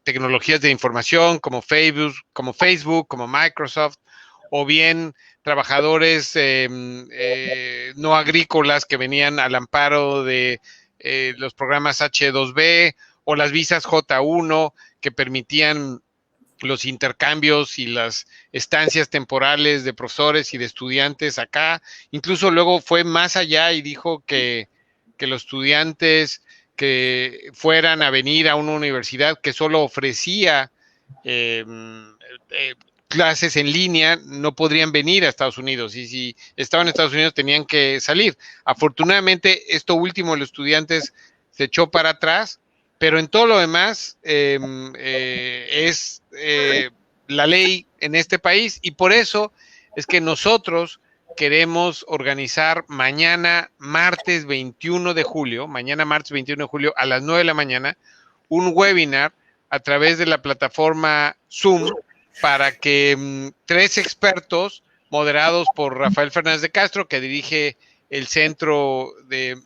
tecnologías de información como Facebook, como Microsoft, o bien trabajadores no agrícolas que venían al amparo de los programas H2B o las visas J1 que permitían los intercambios y las estancias temporales de profesores y de estudiantes acá. Incluso luego fue más allá y dijo que los estudiantes que fueran a venir a una universidad que solo ofrecía clases en línea no podrían venir a Estados Unidos, y si estaban en Estados Unidos tenían que salir. Afortunadamente, esto último, los estudiantes se echó para atrás, pero en todo lo demás es la ley en este país, y por eso es que nosotros queremos organizar mañana, martes 21 de julio, a las 9 de la mañana, un webinar a través de la plataforma Zoom para que 3 expertos moderados por Rafael Fernández de Castro, que dirige el Centro de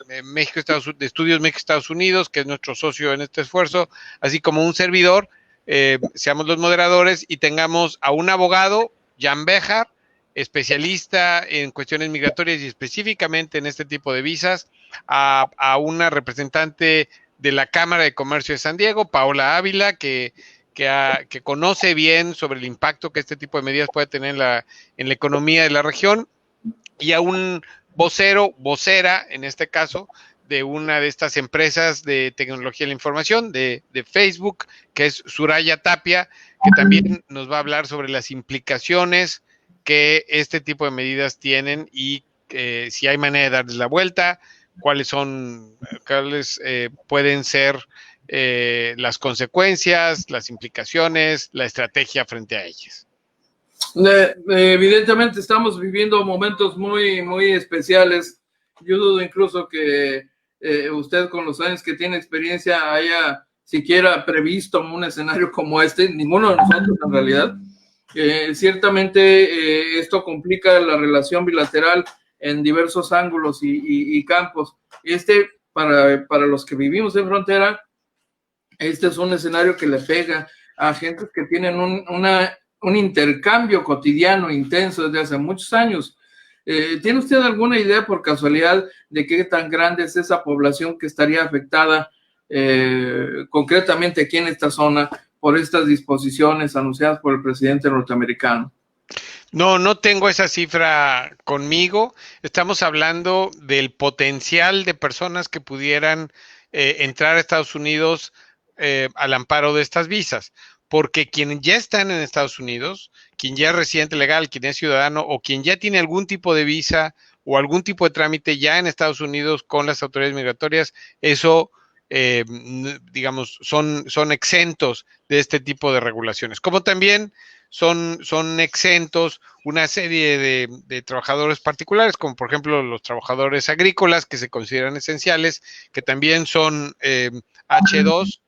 Estudios México-Estados Unidos, que es nuestro socio en este esfuerzo, así como un servidor, seamos los moderadores y tengamos a un abogado, Jan Béjar, especialista en cuestiones migratorias y específicamente en este tipo de visas, a una representante de la Cámara de Comercio de San Diego, Paola Ávila, que conoce bien sobre el impacto que este tipo de medidas puede tener en la economía de la región, y a un vocera, en este caso, de una de estas empresas de tecnología de la información, de Facebook, que es Suraya Tapia, que también nos va a hablar sobre las implicaciones que este tipo de medidas tienen y si hay manera de darles la vuelta, cuáles pueden ser las consecuencias, las implicaciones, la estrategia frente a ellas. Evidentemente estamos viviendo momentos muy, muy especiales. Yo dudo incluso que usted, con los años que tiene experiencia, haya siquiera previsto un escenario como este, ninguno de nosotros en realidad. Ciertamente esto complica la relación bilateral en diversos ángulos y campos. Para los que vivimos en frontera, este es un escenario que le pega a gentes que tienen un intercambio cotidiano intenso desde hace muchos años. ¿Tiene usted alguna idea, por casualidad, de qué tan grande es esa población que estaría afectada concretamente aquí en esta zona por estas disposiciones anunciadas por el presidente norteamericano? No tengo esa cifra conmigo. Estamos hablando del potencial de personas que pudieran entrar a Estados Unidos al amparo de estas visas, porque quienes ya están en Estados Unidos, quien ya es residente legal, quien es ciudadano o quien ya tiene algún tipo de visa o algún tipo de trámite ya en Estados Unidos con las autoridades migratorias, eso digamos, son exentos de este tipo de regulaciones, como también son exentos una serie de trabajadores particulares, como por ejemplo los trabajadores agrícolas, que se consideran esenciales, que también son H2,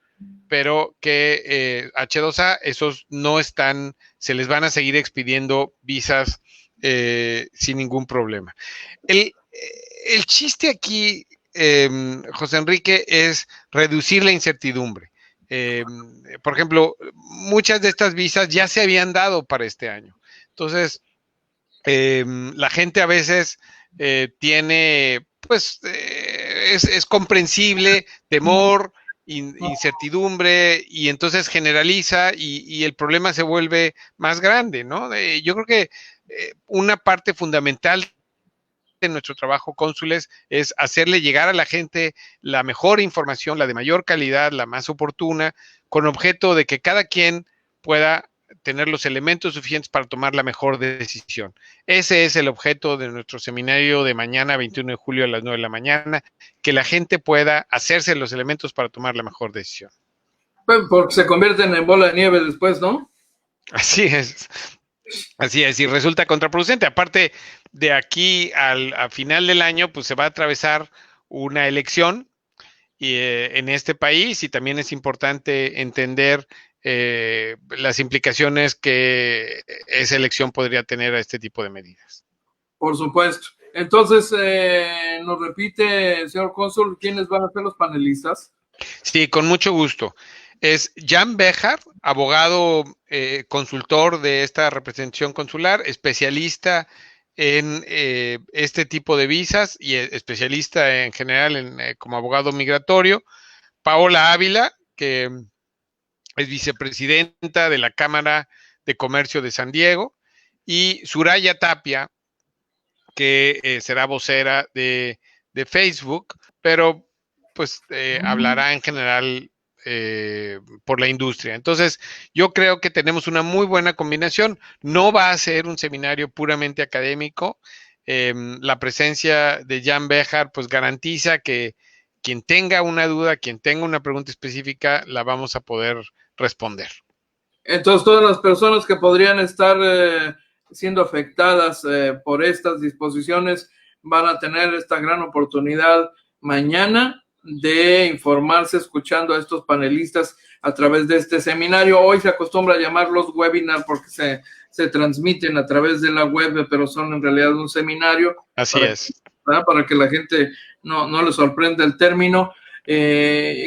pero que H2A, esos no están, se les van a seguir expidiendo visas sin ningún problema. El chiste aquí, José Enrique, es reducir la incertidumbre. Por ejemplo, muchas de estas visas ya se habían dado para este año. Entonces, la gente a veces tiene, pues, es comprensible, temor, incertidumbre, y entonces generaliza y el problema se vuelve más grande, ¿no? Yo creo que una parte fundamental de nuestro trabajo, cónsules, es hacerle llegar a la gente la mejor información, la de mayor calidad, la más oportuna, con objeto de que cada quien pueda tener los elementos suficientes para tomar la mejor decisión. Ese es el objeto de nuestro seminario de mañana, 21 de julio a las 9 de la mañana, que la gente pueda hacerse los elementos para tomar la mejor decisión. Porque se convierten en bola de nieve después, ¿no? Así es, y resulta contraproducente. Aparte, de aquí al final del año, pues se va a atravesar una elección en este país, y también es importante entender las implicaciones que esa elección podría tener a este tipo de medidas. Por supuesto. Entonces, nos repite, señor cónsul, ¿quiénes van a ser los panelistas? Sí, con mucho gusto. Es Jan Béjar, abogado consultor de esta representación consular, especialista en este tipo de visas y especialista en general como abogado migratorio. Paola Ávila, que es vicepresidenta de la Cámara de Comercio de San Diego, y Suraya Tapia, que será vocera de Facebook, pero pues hablará en general por la industria. Entonces, yo creo que tenemos una muy buena combinación. No va a ser un seminario puramente académico. La presencia de Jan Béjar pues garantiza que quien tenga una duda, quien tenga una pregunta específica, la vamos a poder responder. Entonces, todas las personas que podrían estar siendo afectadas por estas disposiciones van a tener esta gran oportunidad mañana de informarse escuchando a estos panelistas a través de este seminario. Hoy se acostumbra a llamarlos webinar porque se transmiten a través de la web, pero son en realidad un seminario. Así es. Para que la gente no le sorprenda el término.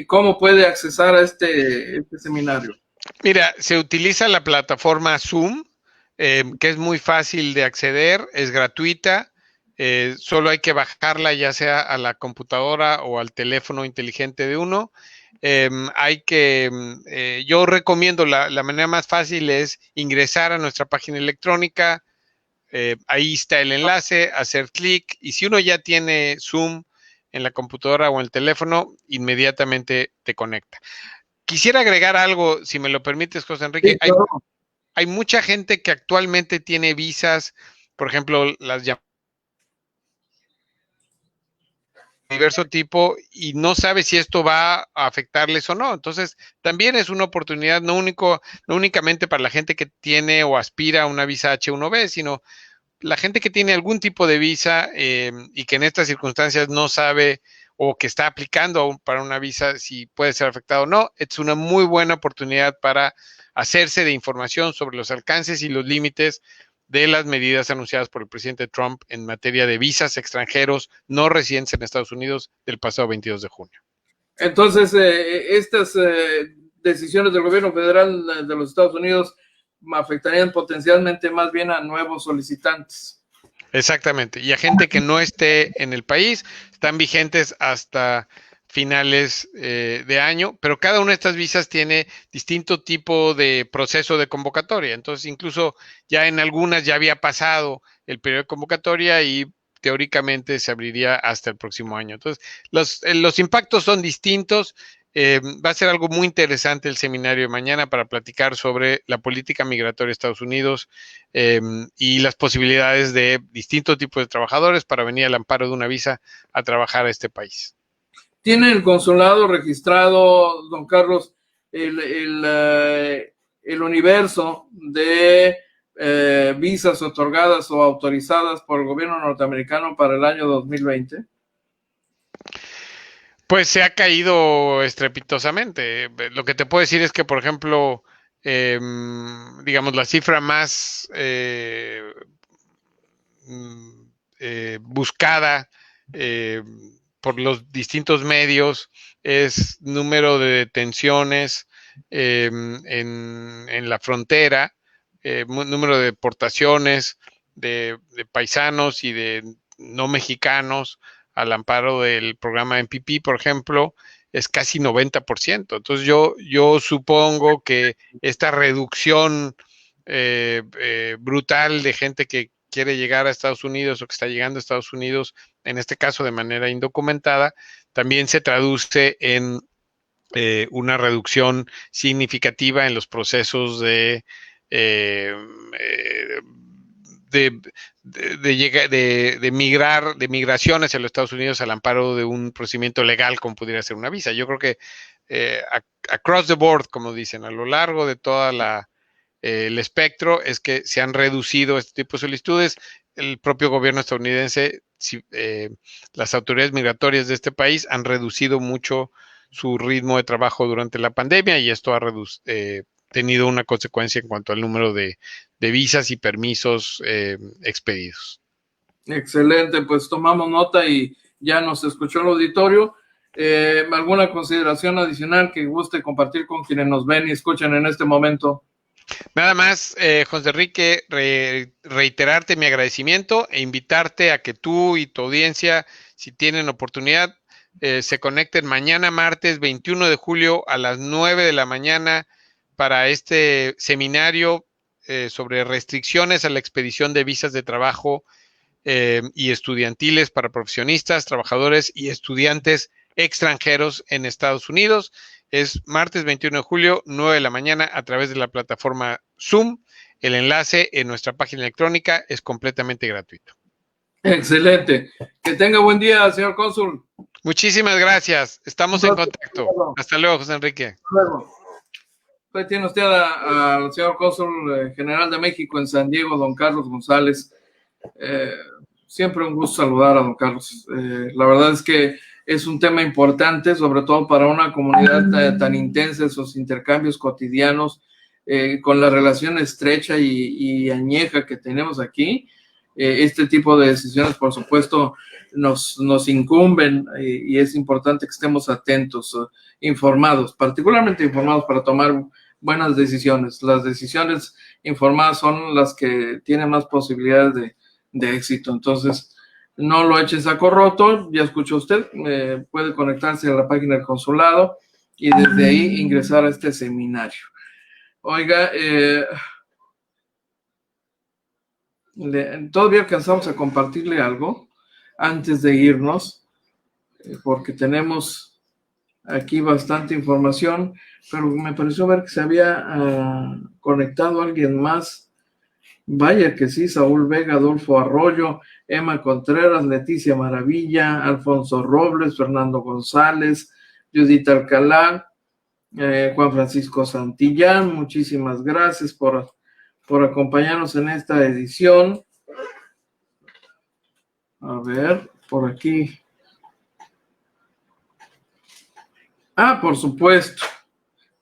¿Cómo puede accesar a este seminario? Mira, se utiliza la plataforma Zoom, que es muy fácil de acceder, es gratuita, solo hay que bajarla ya sea a la computadora o al teléfono inteligente de uno. Yo recomiendo la manera más fácil es ingresar a nuestra página electrónica, ahí está el enlace, hacer clic, y si uno ya tiene Zoom en la computadora o en el teléfono, inmediatamente te conecta. Quisiera agregar algo, si me lo permites, José Enrique. Sí, claro. Hay mucha gente que actualmente tiene visas, por ejemplo, las de diverso tipo, y no sabe si esto va a afectarles o no. Entonces, también es una oportunidad no únicamente para la gente que tiene o aspira a una visa H1B, sino la gente que tiene algún tipo de visa y que en estas circunstancias no sabe o que está aplicando para una visa si puede ser afectado o no. Es una muy buena oportunidad para hacerse de información sobre los alcances y los límites de las medidas anunciadas por el presidente Trump en materia de visas extranjeros no residentes en Estados Unidos del pasado 22 de junio. Entonces, estas decisiones del gobierno federal de los Estados Unidos afectarían potencialmente más bien a nuevos solicitantes. Exactamente, y a gente que no esté en el país, están vigentes hasta finales de año, pero cada una de estas visas tiene distinto tipo de proceso de convocatoria. Entonces, incluso ya en algunas ya había pasado el periodo de convocatoria y teóricamente se abriría hasta el próximo año. Entonces, los impactos son distintos. Va a ser algo muy interesante el seminario de mañana para platicar sobre la política migratoria de Estados Unidos y las posibilidades de distintos tipos de trabajadores para venir al amparo de una visa a trabajar a este país. ¿Tiene el consulado registrado, don Carlos, el universo de visas otorgadas o autorizadas por el gobierno norteamericano para el año 2020? Pues se ha caído estrepitosamente. Lo que te puedo decir es que, por ejemplo, digamos, la cifra más buscada por los distintos medios es número de detenciones en la frontera, número de deportaciones de paisanos y de no mexicanos al amparo del programa MPP, por ejemplo, es casi 90%. Entonces yo supongo que esta reducción brutal de gente que quiere llegar a Estados Unidos o que está llegando a Estados Unidos, en este caso de manera indocumentada, también se traduce en una reducción significativa en los procesos de migración hacia los Estados Unidos al amparo de un procedimiento legal como pudiera ser una visa. Yo creo que across the board, como dicen, a lo largo de toda el espectro, es que se han reducido este tipo de solicitudes. El propio gobierno estadounidense, las autoridades migratorias de este país han reducido mucho su ritmo de trabajo durante la pandemia y esto ha tenido una consecuencia en cuanto al número de visas y permisos expedidos. Excelente, pues tomamos nota y ya nos escuchó el auditorio. ¿Alguna consideración adicional que guste compartir con quienes nos ven y escuchan en este momento? Nada más, José Enrique, reiterarte mi agradecimiento e invitarte a que tú y tu audiencia, si tienen oportunidad, se conecten mañana martes 21 de julio a las 9 de la mañana para este seminario sobre restricciones a la expedición de visas de trabajo y estudiantiles para profesionistas, trabajadores y estudiantes extranjeros en Estados Unidos. Es martes 21 de julio, 9 de la mañana, a través de la plataforma Zoom. El enlace en nuestra página electrónica es completamente gratuito. Excelente. Que tenga buen día, señor cónsul. Muchísimas gracias. Estamos en contacto. Hasta luego, José Enrique. Hasta luego. Ahí tiene usted al señor cónsul general de México en San Diego, don Carlos González. Siempre un gusto saludar a don Carlos. La verdad es que es un tema importante, sobre todo para una comunidad tan intensa, esos intercambios cotidianos, con la relación estrecha y añeja que tenemos aquí. Este tipo de decisiones, por supuesto, nos incumben y es importante que estemos atentos, informados, particularmente informados para tomar buenas decisiones. Las decisiones informadas son las que tienen más posibilidades de éxito. Entonces, no lo eche saco roto. Ya escuchó usted, puede conectarse a la página del consulado y desde ahí ingresar a este seminario. Oiga, todavía alcanzamos a compartirle algo antes de irnos, porque tenemos aquí bastante información, pero me pareció ver que se había conectado alguien más. Vaya que sí, Saúl Vega, Adolfo Arroyo, Emma Contreras, Leticia Maravilla, Alfonso Robles, Fernando González, Judith Alcalá, Juan Francisco Santillán. Muchísimas gracias por acompañarnos en esta edición. A ver, por aquí. Por supuesto.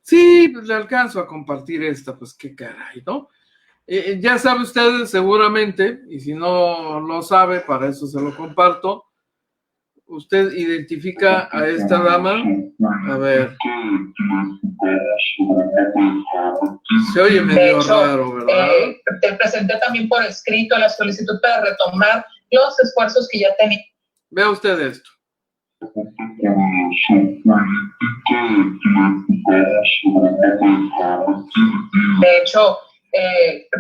Sí, pues le alcanzo a compartir esta, pues qué caray, ¿no? Ya sabe usted seguramente, y si no lo sabe, para eso se lo comparto. Usted identifica a esta dama. A ver. Se oye medio raro, ¿verdad? Te presenté también por escrito la solicitud para retomar los esfuerzos que ya tenía. Vea usted esto. De hecho,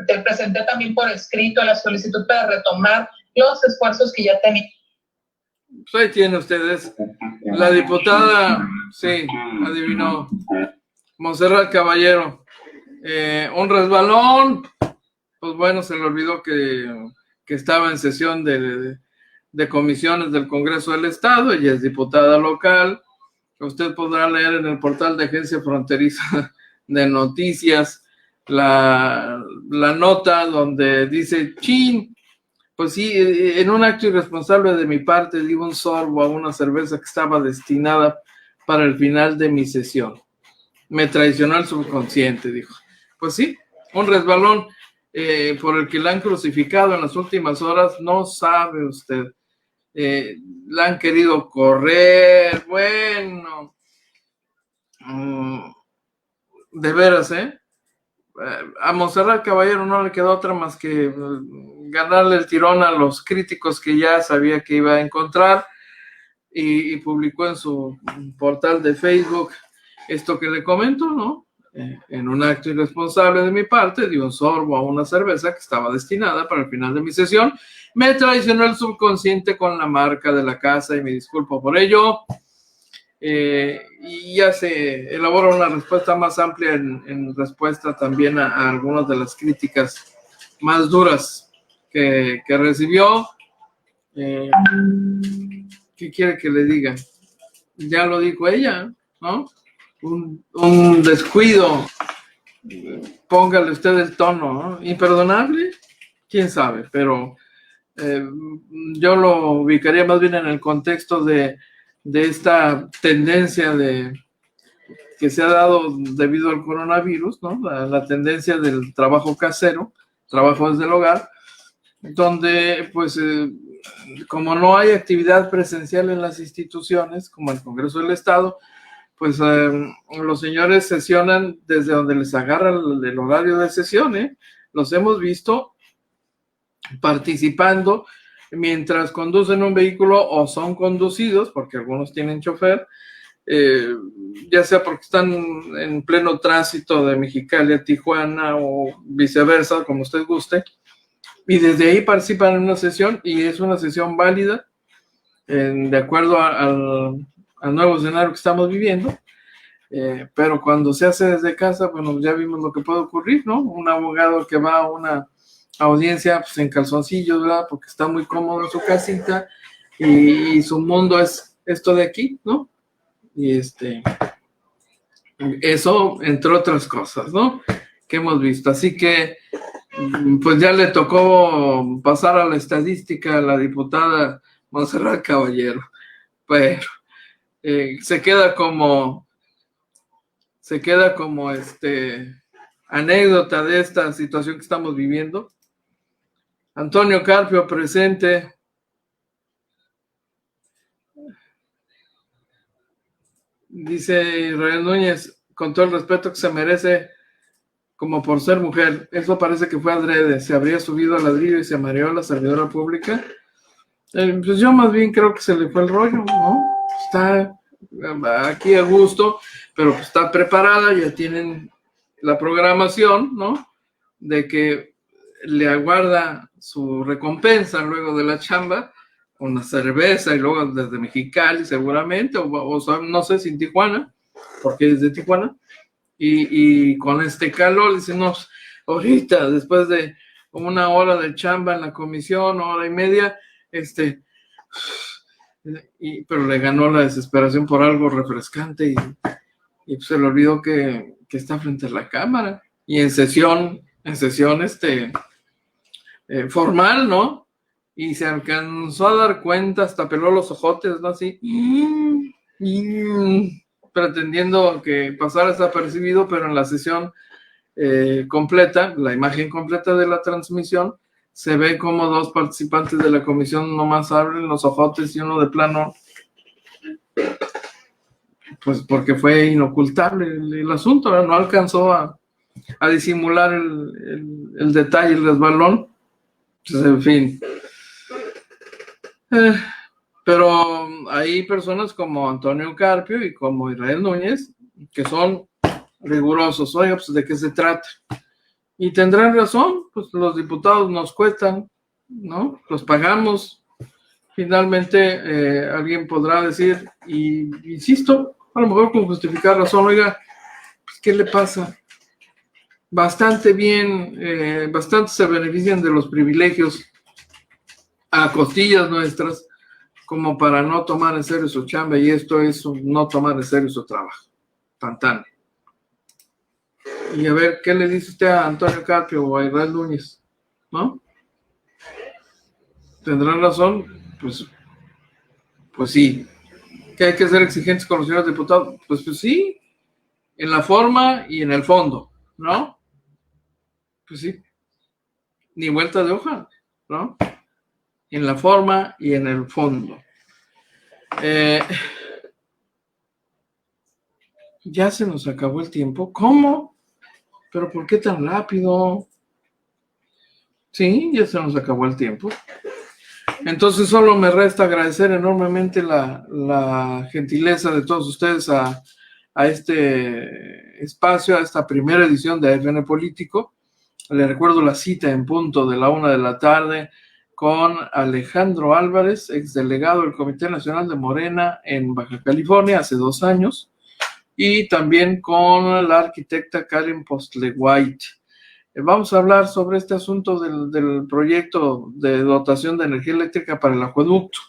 te presenté también por escrito la solicitud para retomar los esfuerzos que ya tenía. Pues ahí tiene ustedes. La diputada, sí, adivinó, Montserrat Caballero. Un resbalón, pues bueno, se le olvidó que estaba en sesión de comisiones del Congreso del Estado. Ella es diputada local. Usted podrá leer en el portal de Agencia Fronteriza de Noticias la nota donde dice, chin, pues sí, en un acto irresponsable de mi parte di un sorbo a una cerveza que estaba destinada para el final de mi sesión. Me traicionó el subconsciente, dijo. Pues sí, un resbalón por el que la han crucificado en las últimas horas, no sabe usted. La han querido correr, bueno, de veras, a Montserrat Caballero no le quedó otra más que ganarle el tirón a los críticos que ya sabía que iba a encontrar, y publicó en su portal de Facebook esto que le comento, ¿no? En un acto irresponsable de mi parte, di un sorbo a una cerveza que estaba destinada para el final de mi sesión. Me traicionó el subconsciente con la marca de la casa y me disculpo por ello. Y ya se elabora una respuesta más amplia en respuesta también a algunas de las críticas más duras que recibió. ¿Qué quiere que le diga? Ya lo dijo ella, ¿no? Un descuido, póngale usted el tono, ¿no? Imperdonable, quién sabe, pero yo lo ubicaría más bien en el contexto de esta tendencia que se ha dado debido al coronavirus, ¿no? La tendencia del trabajo casero, trabajo desde el hogar, donde pues como no hay actividad presencial en las instituciones, como el Congreso del Estado, pues los señores sesionan desde donde les agarra el horario de sesión, ¿eh? Los hemos visto participando mientras conducen un vehículo o son conducidos, porque algunos tienen chofer, ya sea porque están en pleno tránsito de Mexicali a Tijuana o viceversa, como usted guste, y desde ahí participan en una sesión y es una sesión válida de acuerdo al nuevo escenario que estamos viviendo, pero cuando se hace desde casa, bueno, ya vimos lo que puede ocurrir, ¿no? Un abogado que va a una audiencia pues, en calzoncillos, ¿verdad? Porque está muy cómodo en su casita y su mundo es esto de aquí, ¿no? Y eso, entre otras cosas, ¿no? Que hemos visto. Así que, pues ya le tocó pasar a la estadística a la diputada Montserrat Caballero, pero se queda como anécdota de esta situación que estamos viviendo. Antonio Carpio presente. Dice Israel Núñez, con todo el respeto que se merece como por ser mujer, eso parece que fue adrede, se habría subido al ladrillo y se mareó a la servidora pública. Pues yo más bien creo que se le fue el rollo, ¿no? Está aquí a gusto, pero pues está preparada, ya tienen la programación, ¿no? De que le aguarda su recompensa luego de la chamba, una cerveza y luego desde Mexicali seguramente, o no sé si en Tijuana, porque es de Tijuana, y con este calor, dicen, no, ahorita, después de una hora de chamba en la comisión, hora y media, pero le ganó la desesperación por algo refrescante y pues se le olvidó que está frente a la cámara y en sesión formal, ¿no? Y se alcanzó a dar cuenta, hasta peló los ojotes, ¿no? Así, pretendiendo que pasara desapercibido, pero en la sesión completa, la imagen completa de la transmisión, se ve como dos participantes de la comisión nomás abren los ojotes y uno de plano, pues porque fue inocultable el asunto, ¿verdad? No alcanzó a disimular el detalle, el resbalón. Pues, en fin. Pero hay personas como Antonio Carpio y como Israel Núñez que son rigurosos. Oiga, pues ¿de qué se trata? Y tendrán razón, pues los diputados nos cuestan, ¿no? Los pagamos. Finalmente alguien podrá decir, y insisto, a lo mejor con justificar razón, oiga, pues ¿qué le pasa? Bastante bien, bastante se benefician de los privilegios a costillas nuestras, como para no tomar en serio su chamba, y esto es no tomar en serio su trabajo. Pantano. Y a ver, ¿qué le dice usted a Antonio Carpio o a Israel Núñez? ¿No? ¿Tendrán razón? Pues sí. ¿Que hay que ser exigentes con los señores diputados? Pues sí, en la forma y en el fondo, ¿no? Pues sí. Ni vuelta de hoja, ¿no? En la forma y en el fondo. Ya se nos acabó el tiempo. ¿Cómo? ¿Pero por qué tan rápido? Sí, ya se nos acabó el tiempo. Entonces solo me resta agradecer enormemente la gentileza de todos ustedes a este espacio, a esta primera edición de AFN Político. Les recuerdo la cita en punto de la 1 p.m. con Alejandro Álvarez, exdelegado del Comité Nacional de Morena en Baja California hace 2 años, y también con la arquitecta Karen Postle-White. Vamos a hablar sobre este asunto del proyecto de dotación de energía eléctrica para el acueducto.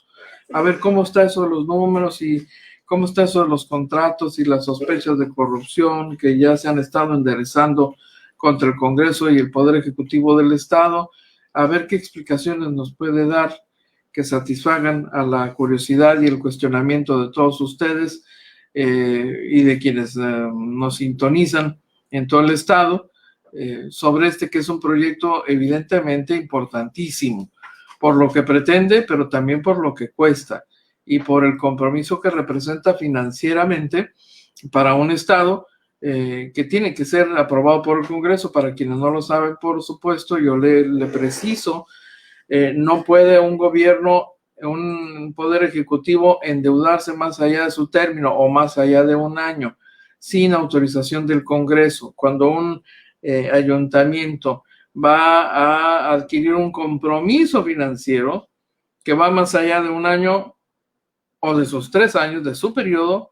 A ver cómo está eso de los números y cómo está eso de los contratos y las sospechas de corrupción que ya se han estado enderezando contra el Congreso y el Poder Ejecutivo del Estado. A ver qué explicaciones nos puede dar que satisfagan a la curiosidad y el cuestionamiento de todos ustedes y de quienes nos sintonizan en todo el Estado. Sobre que es un proyecto evidentemente importantísimo, por lo que pretende, pero también por lo que cuesta y por el compromiso que representa financieramente para un estado que tiene que ser aprobado por el Congreso. Para quienes no lo saben, por supuesto, yo le preciso, no puede un gobierno, un poder ejecutivo endeudarse más allá de su término o más allá de un año sin autorización del Congreso. Cuando un ayuntamiento va a adquirir un compromiso financiero que va más allá de un año o de sus 3 años de su periodo,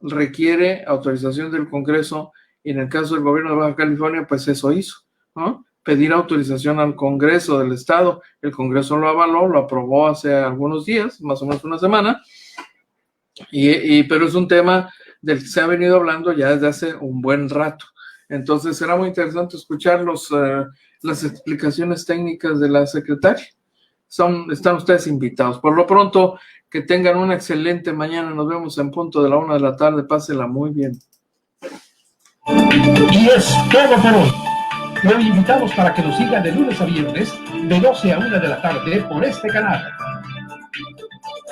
requiere autorización del Congreso, y en el caso del gobierno de Baja California, pues eso hizo, ¿no? Pedir autorización al Congreso del Estado. El Congreso lo avaló, lo aprobó hace algunos días, más o menos una semana, pero es un tema del que se ha venido hablando ya desde hace un buen rato. Entonces será muy interesante escuchar las explicaciones técnicas de la secretaria. Están ustedes invitados. Por lo pronto, que tengan una excelente mañana. Nos vemos en punto de la 1 de la tarde. Pásela muy bien. Y es todo por hoy. Lo invitamos para que nos sigan de lunes a viernes, de 12 a 1 de la tarde, por este canal.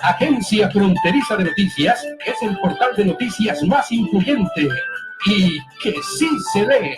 Agencia Fronteriza de Noticias es el portal de noticias más influyente y que sí se lee.